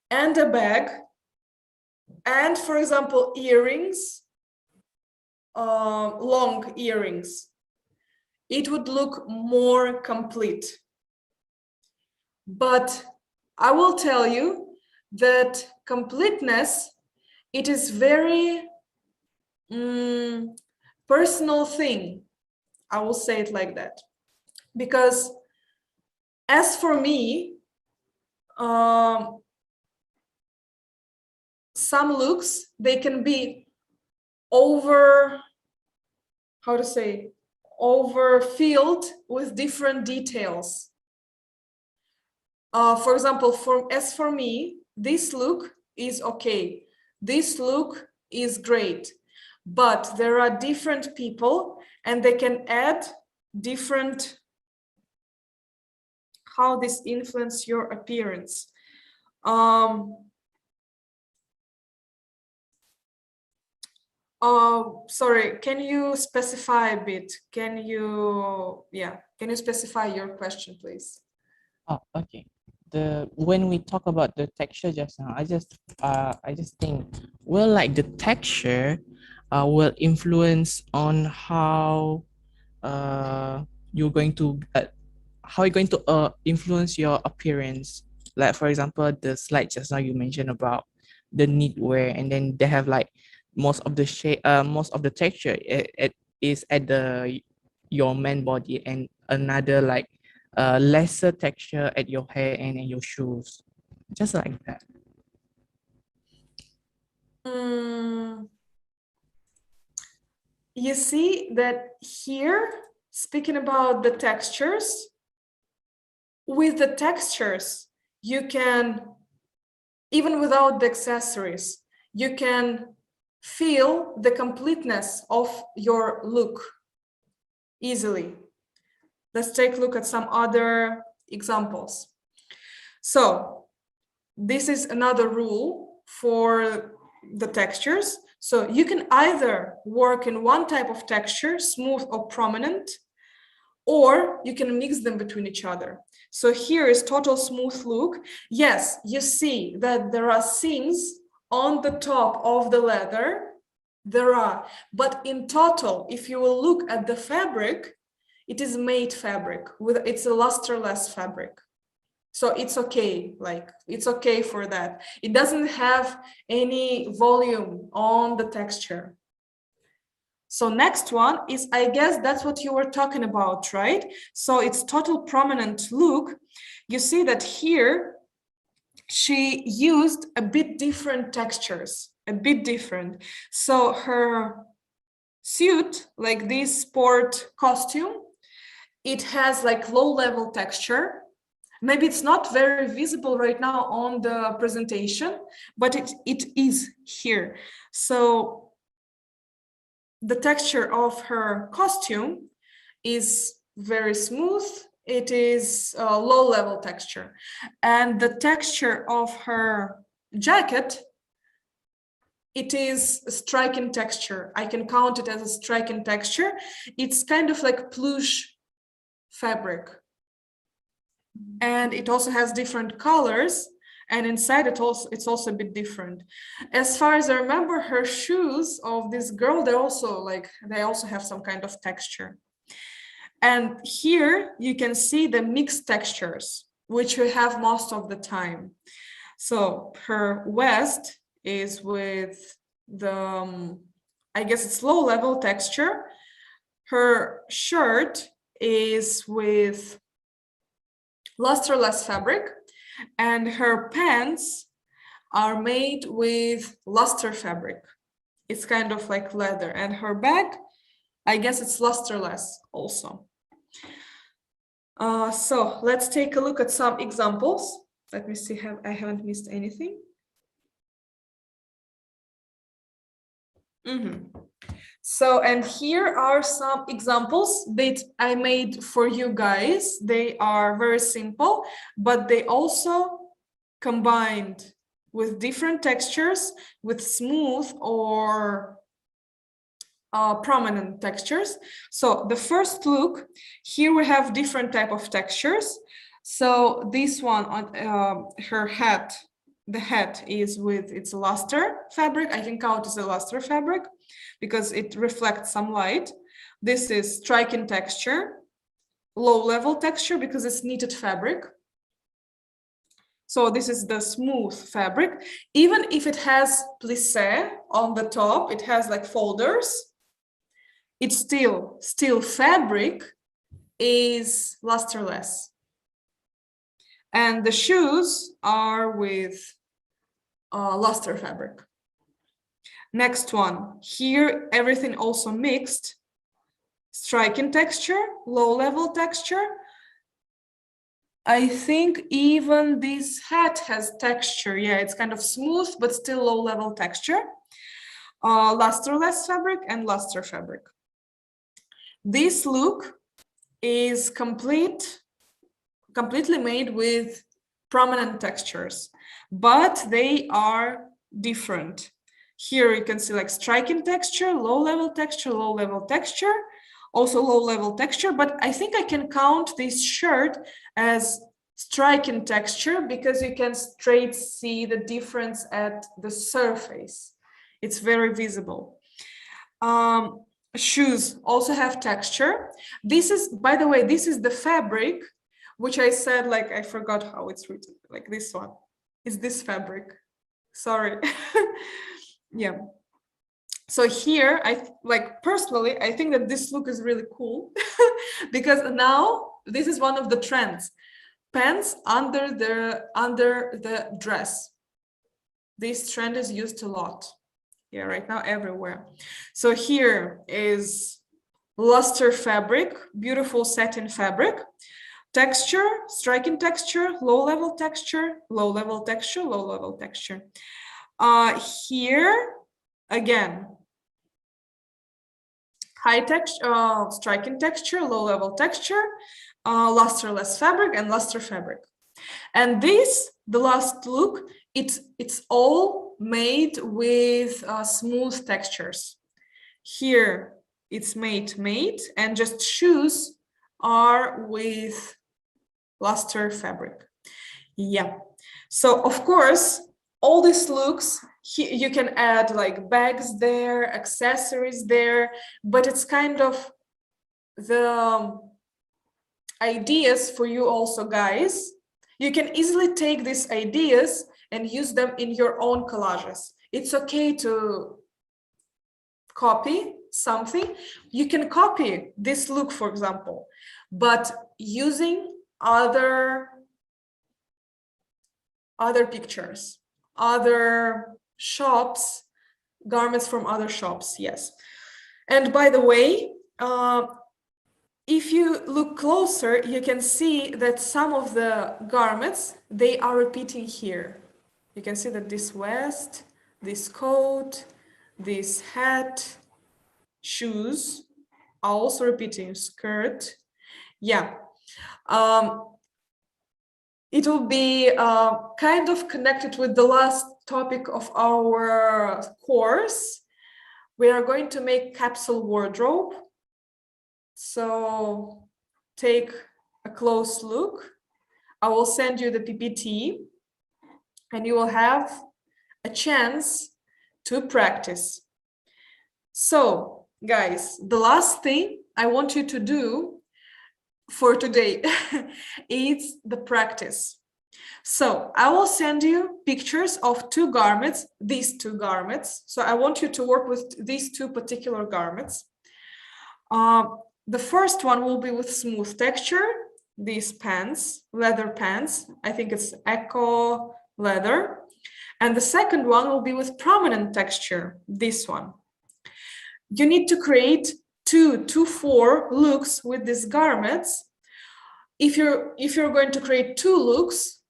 [SPEAKER 1] and a bag, and for example, earrings, long earrings, it would look more complete. But I will tell you that completeness, it is very personal thing. I will say it like that. Because as for me, some looks, they can be over filled with different details. For example, as for me, this look is okay. This look is great. But there are different people and they can add different, how this influence your appearance. Sorry, can you specify a bit? Can you specify your question, please?
[SPEAKER 3] Oh, okay. when we talk about the texture just now, I just think, well, like the texture will influence on uh you're going to how you're going to influence your appearance. Like for example, the slide just now you mentioned about the knitwear, and then they have like most of the shape, most of the texture it is at the your man body, and another like lesser texture at your hair and in your shoes, just like that.
[SPEAKER 1] Mm, you see that here, speaking about the textures, with the textures, you can, even without the accessories, you can feel the completeness of your look easily. Let's take a look at some other examples. So this is another rule for the textures. So you can either work in one type of texture, smooth or prominent, or you can mix them between each other. So here is total smooth look. Yes, you see that there are seams on the top of the leather. There are, but in total, if you will look at the fabric, it is made fabric, it's a lusterless fabric. So it's okay, like it's okay for that. It doesn't have any volume on the texture. So next one is, I guess that's what you were talking about, right? So it's total prominent look. You see that here, she used a bit different textures, a bit different. So her suit, like this sport costume, it has like low level texture. Maybe it's not very visible right now on the presentation, but it is here. So the texture of her costume is very smooth. It is a low level texture. And the texture of her jacket, it is a striking texture. I can count it as a striking texture. It's kind of like plush fabric. And it also has different colors, and inside it's also a bit different. As far as I remember, her shoes of this girl, they also have some kind of texture. And here you can see the mixed textures, which we have most of the time. So her vest is with the, I guess it's low level texture. Her shirt is with lusterless fabric, and her pants are made with luster fabric. It's kind of like leather, and her bag, I guess it's lusterless also. So let's take a look at some examples. Let me see, I haven't missed anything. So, and here are some examples that I made for you guys. They are very simple, but they also combined with different textures, with smooth or prominent textures. So the first look, here we have different type of textures. So this one on her hat, the hat is with its luster fabric. I can count as a luster fabric because it reflects some light. This is striking texture, low level texture because it's knitted fabric. So this is the smooth fabric. Even if it has plissé on the top, it has like folders, it's still fabric is lusterless. And the shoes are with luster fabric. Next one, here everything also mixed, striking texture, low level texture. I think even this hat has texture. Yeah, it's kind of smooth, but still low level texture. Lusterless fabric and luster fabric. This look is completely made with prominent textures, but they are different. Here you can see like striking texture, low level texture, low level texture, also low level texture, but I think I can count this shirt as striking texture because you can straight see the difference at the surface. It's very visible. Shoes also have texture. This is, by the way, this is the fabric, which I said, like, I forgot how it's written, like this one. Is this fabric? Sorry. Yeah. So here, personally, I think that this look is really cool because now this is one of the trends. Pants under the dress. This trend is used a lot. Yeah, right now everywhere. So here is luster fabric, beautiful satin fabric. Texture, striking texture, low-level texture, low-level texture, low-level texture. Here, again, high texture, striking texture, low-level texture, lusterless fabric, and luster fabric. And this, the last look, it's all made with smooth textures. Here, it's made, and just shoes are with luster fabric. Yeah. So of course, all these looks, you can add like bags there, accessories there, but it's kind of the ideas for you also, guys. You can easily take these ideas and use them in your own collages. It's okay to copy something. You can copy this look, for example, but using other pictures, other shops, garments from other shops, yes. And by the way, if you look closer, you can see that some of the garments, they are repeating here. You can see that this vest, this coat, this hat, shoes are also repeating, skirt. Yeah. It will be kind of connected with the last topic of our course. We are going to make capsule wardrobe. So take a close look. I will send you the PPT and you will have a chance to practice. So guys, the last thing I want you to do for today is the practice. So I will send you pictures of two garments, these two garments. So I want you to work with these two particular garments. The first one will be with smooth texture, these pants, leather pants. I think it's eco leather. And the second one will be with prominent texture, this one. You need to create 2 to 4 looks with these garments. If you're going to create 2 looks,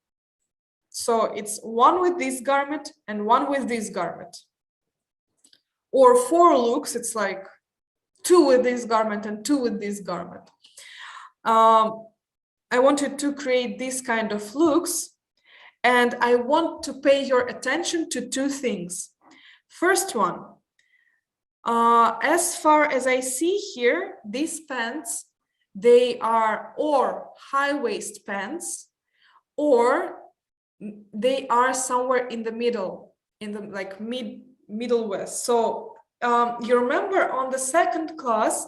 [SPEAKER 1] so it's one with this garment and one with this garment. Or 4 looks, it's like 2 with this garment and 2 with this garment. I wanted to create this kind of looks, and I want to pay your attention to 2 things. First one, as far as I see here, these pants, they are or high waist pants, or they are somewhere in the middle, in the like middle waist. So you remember on the second class,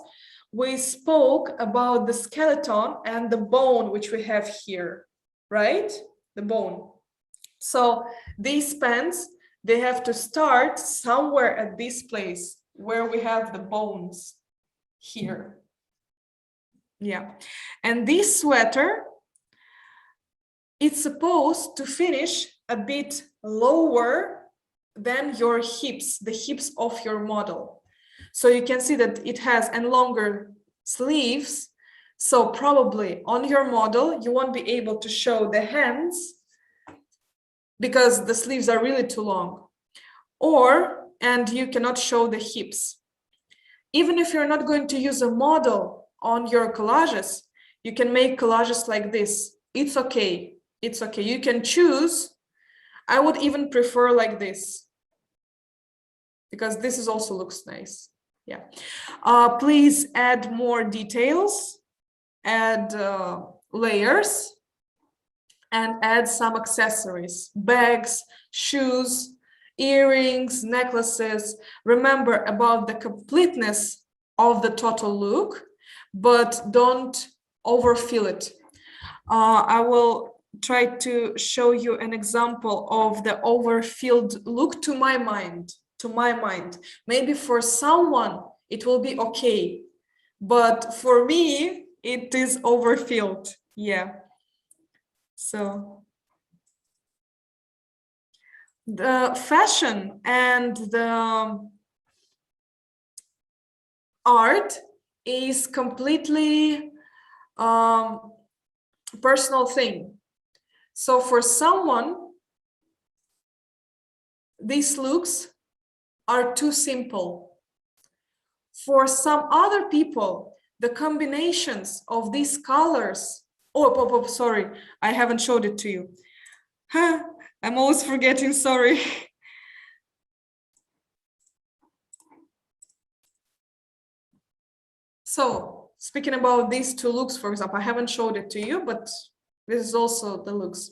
[SPEAKER 1] we spoke about the skeleton and the bone, which we have here, right? The bone. So these pants, they have to start somewhere at this place where we have the bones here. Yeah. And this sweater, it's supposed to finish a bit lower than your hips, the hips of your model. So you can see that it has and longer sleeves. So probably on your model, you won't be able to show the hands because the sleeves are really too long, and you cannot show the hips. Even if you're not going to use a model on your collages, you can make collages like this. It's okay. It's okay. You can choose. I would even prefer like this, because this is also looks nice. Yeah. Please add more details, add layers. and add some accessories, bags, shoes, earrings, necklaces. Remember about the completeness of the total look, but don't overfill it. I will try to show you an example of the overfilled look to my mind. Maybe for someone it will be okay, but for me it is overfilled. Yeah. So the fashion and the art is completely personal thing. So for someone, these looks are too simple. For some other people, the combinations of these colors, sorry, I haven't showed it to you. I'm always forgetting, sorry. So speaking about these two looks, for example, I haven't showed it to you, but this is also the looks.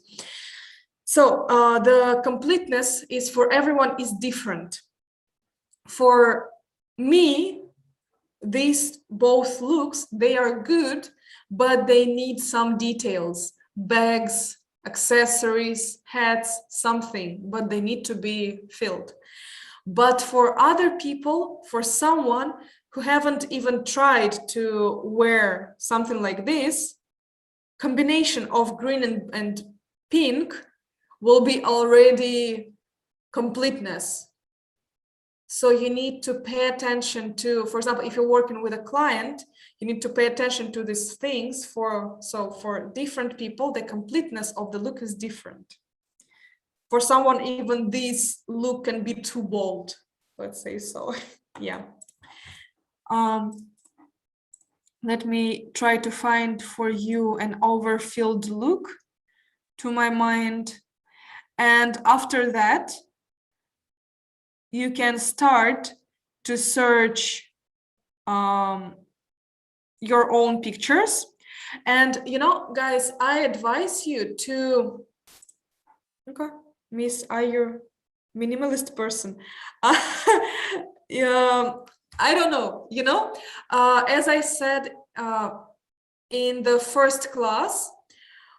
[SPEAKER 1] So the completeness is for everyone is different. For me, these both looks, they are good, but they need some details, bags, accessories, hats, something, but they need to be filled. But for other people, for someone who haven't even tried to wear something like this, combination of green and pink will be already completeness. So you need to pay attention to, for example, if you're working with a client, you need to pay attention to these things. For different people, the completeness of the look is different. For someone, even this look can be too bold, let's say so. Yeah. Let me try to find for you an overfilled look to my mind. And after that, you can start to search your own pictures. And, you know, guys, I advise you to, okay, Miss, are you minimalist person? Yeah, I don't know, you know, as I said in the first class,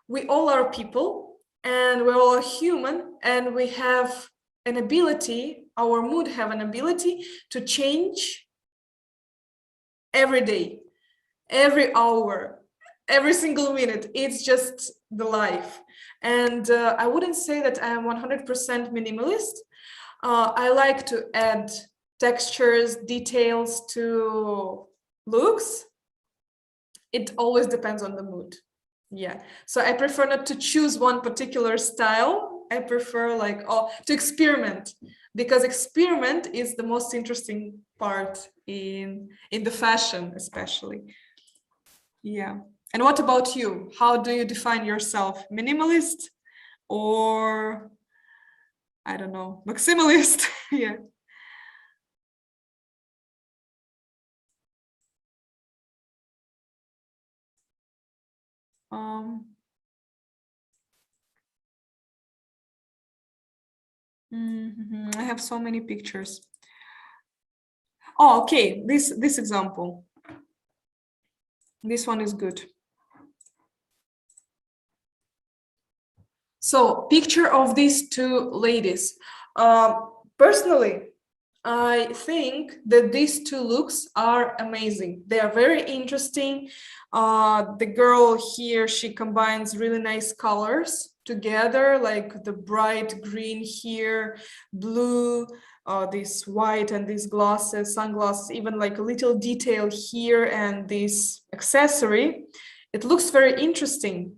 [SPEAKER 1] we all are people and we're all human, and we have an ability, our mood have an ability to change every day, every hour, every single minute. It's just the life. And I wouldn't say that I am 100% minimalist. I like to add textures, details to looks. It always depends on the mood. Yeah, so I prefer not to choose one particular style. I prefer like to experiment, because experiment is the most interesting part in the fashion, especially. Yeah. And what about you? How do you define yourself? Minimalist or, I don't know, maximalist? Yeah. I have so many pictures. Oh, okay, this example. This one is good. So, picture of these two ladies. Personally, I think that these two looks are amazing. They are very interesting. The girl here, she combines really nice colors together, like the bright green here, blue, this white, and these glasses, sunglasses, even like a little detail here, and this accessory. It looks very interesting.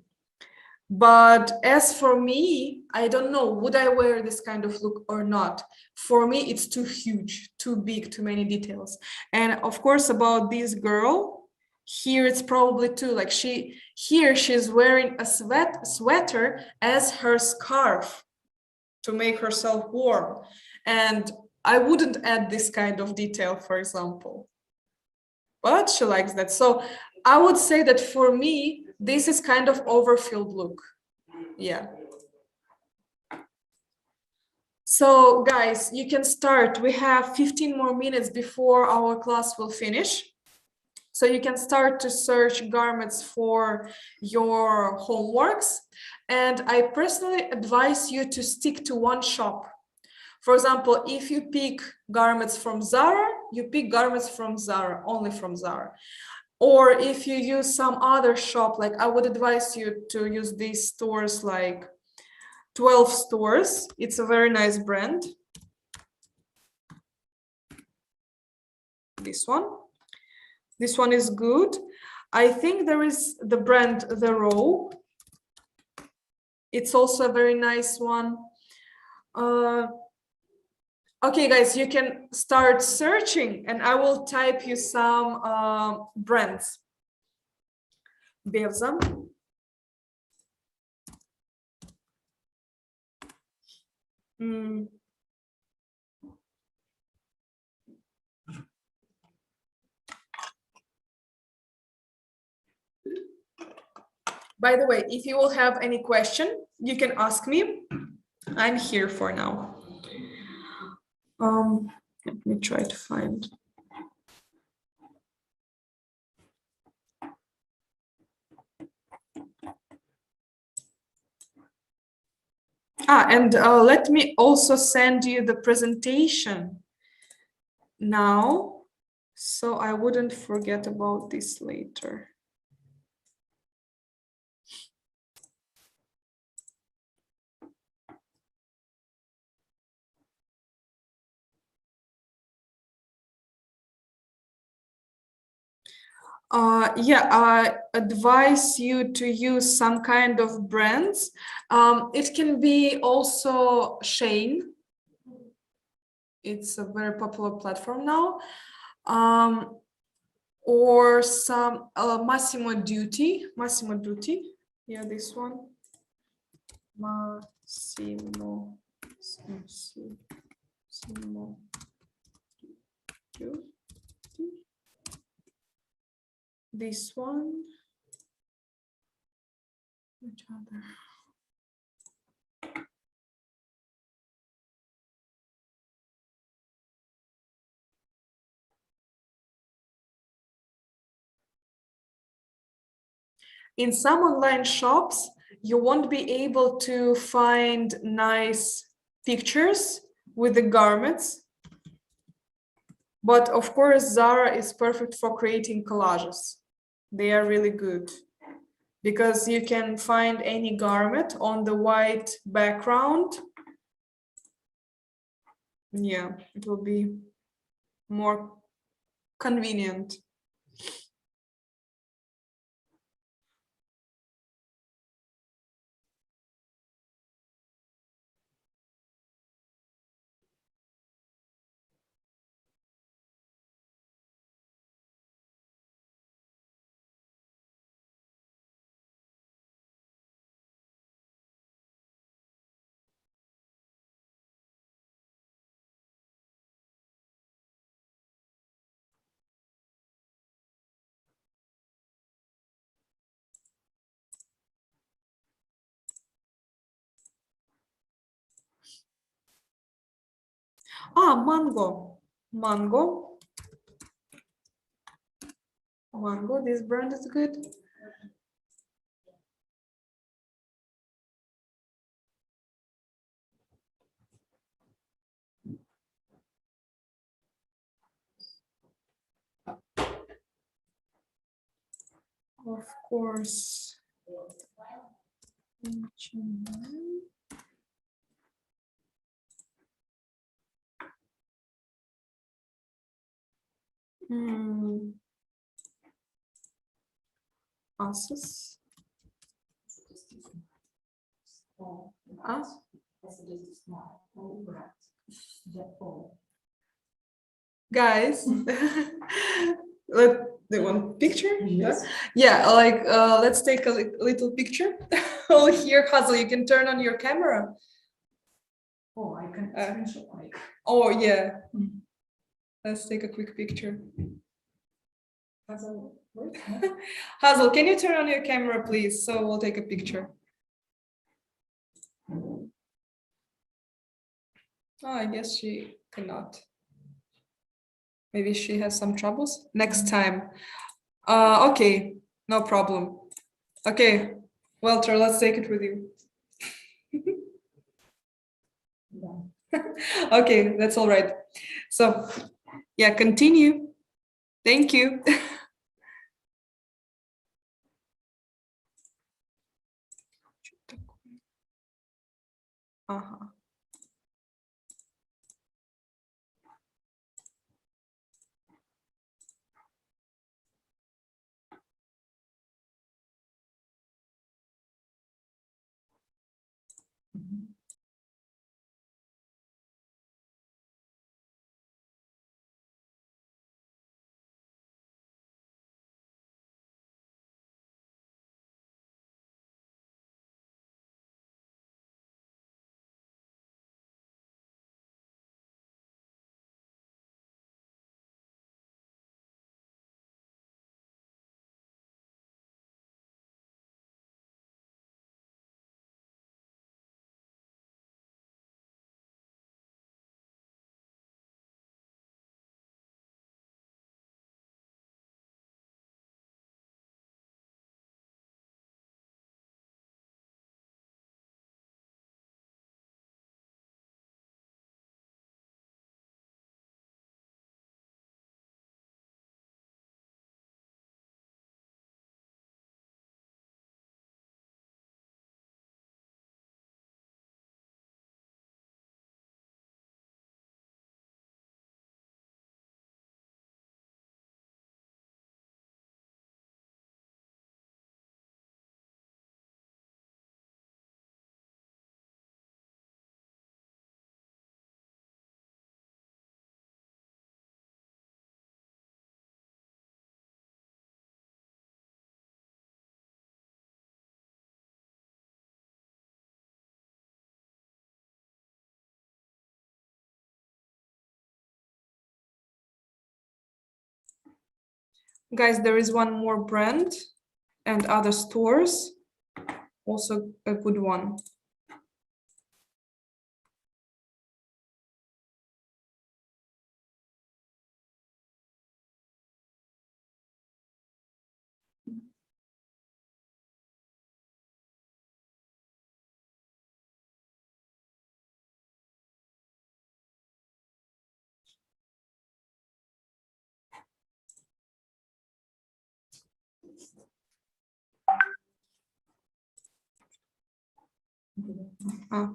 [SPEAKER 1] But as for me, I don't know, would I wear this kind of look or not? For me, it's too huge, too big, too many details. And of course, about this girl, here it's probably too, like she's wearing a sweater as her scarf to make herself warm. And I wouldn't add this kind of detail, for example. But she likes that. So I would say that for me, this is kind of overfilled look. Yeah. So guys, you can start. We have 15 more minutes before our class will finish. So you can start to search garments for your homeworks. And I personally advise you to stick to one shop. For example, if you pick garments from Zara, you pick garments from Zara, only from Zara. Or if you use some other shop, like I would advise you to use these stores like 12 stores. It's a very nice brand. This one is good. I think there is the brand The Row. It's also a very nice one. Okay, guys, you can start searching and I will type you some brands. Bevza. By the way, if you will have any question, you can ask me. I'm here for now. Let me try to find. And let me also send you the presentation now, so I wouldn't forget about this later. Yeah, I advise you to use some kind of brands. It can be also Shane. It's a very popular platform now. Or some Massimo Dutti. Yeah, this one. Massimo Dutti. This one. Which other? In some online shops, you won't be able to find nice pictures with the garments. But of course, Zara is perfect for creating collages. They are really good because you can find any garment on the white background. Yeah, it will be more convenient. Mango, this brand is good. Of course. Asus. Guys, they want picture? Yes. Yeah, like let's take a little picture. Oh, here, Hazel, you can turn on your camera.
[SPEAKER 2] Oh, I can screenshot like.
[SPEAKER 1] Oh yeah. Let's take a quick picture.
[SPEAKER 2] Hazel,
[SPEAKER 1] Hazel, can you turn on your camera, please? So we'll take a picture. Oh, I guess she cannot. Maybe she has some troubles. Next time. Okay, no problem. Okay, Walter, let's take it with you. Okay, that's all right. So, yeah, continue. Thank you. Uh-huh. Guys, there is one more brand and other stores. Also a good one. Ah.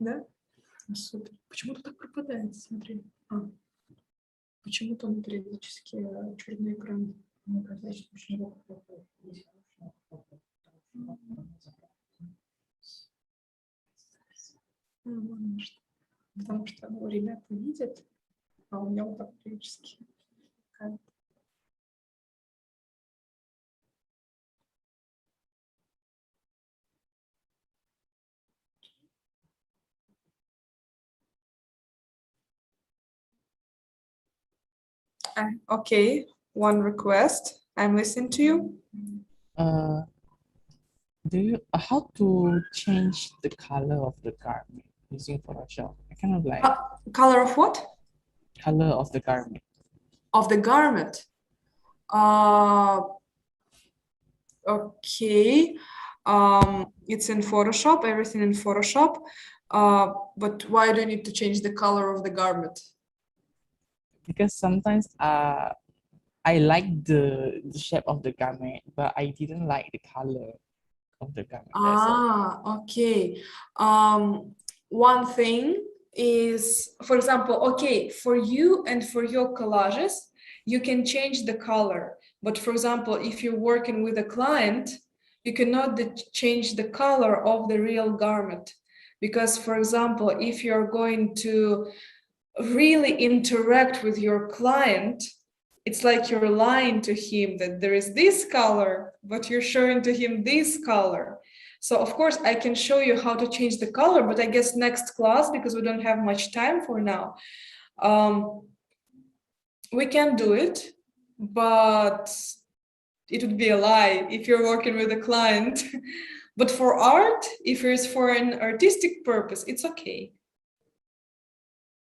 [SPEAKER 1] Да? Супер. Почему-то так пропадает, смотри. Почему-то он периодически черный экран. Потому что ребята видят, а у меня вот так периодически. Okay, one request. I'm listening to you.
[SPEAKER 3] How to change the color of the garment using Photoshop? I kind of like
[SPEAKER 1] Color of what?
[SPEAKER 3] color of the garment.
[SPEAKER 1] Of the garment. Okay. It's in Photoshop, everything in Photoshop. But why do you need to change the color of the garment?
[SPEAKER 3] Because sometimes I like the shape of the garment, but I didn't like the color of the garment.
[SPEAKER 1] Okay. One thing is, for example, okay, for you and for your collages, you can change the color. But for example, if you're working with a client, you cannot change the color of the real garment. Because, for example, if you're going to really interact with your client, it's like you're lying to him that there is this color, but you're showing to him this color. So of course I can show you how to change the color, but I guess next class, because we don't have much time for now, we can do it, but it would be a lie if you're working with a client. But for art, if it's for an artistic purpose, it's okay.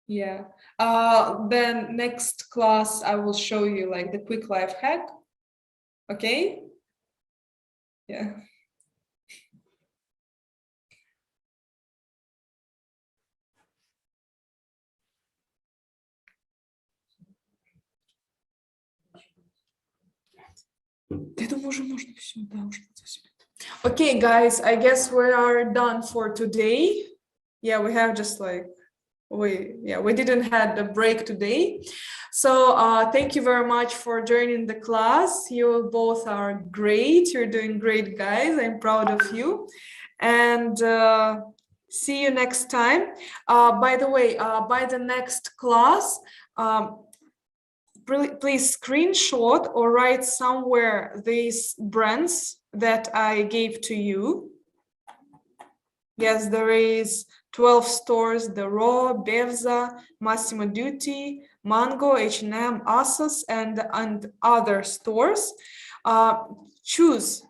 [SPEAKER 1] Yeah. Then next class, I will show you like the quick life hack. Okay? Yeah. Okay, guys, I guess we are done for today. Yeah, we have just like we didn't had a break today. So thank you very much for joining the class. You both are great. You're doing great, guys. I'm proud of you. And see you next time. By the way, by the next class, please screenshot or write somewhere these brands that I gave to you. Yes, there is 12 stores: The Raw, Bevza, Massimo Dutti, Mango, H&M, Asos, and other stores. Choose,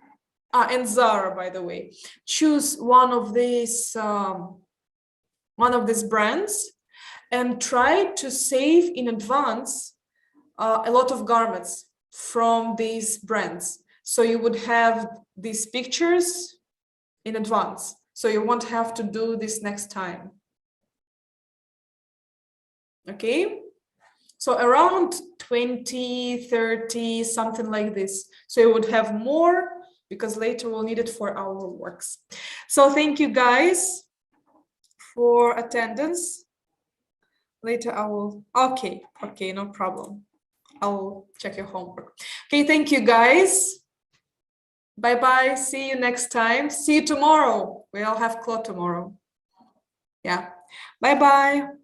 [SPEAKER 1] and Zara, by the way. Choose one of these brands and try to save in advance a lot of garments from these brands. So you would have these pictures in advance. So you won't have to do this next time. Okay? So around 20, 30, something like this. So you would have more because later we'll need it for our works. So thank you guys for attendance. Later I will, okay, no problem. I'll check your homework. Okay, thank you guys. Bye-bye, see you next time. See you tomorrow. We all have Claude tomorrow. Yeah, bye-bye.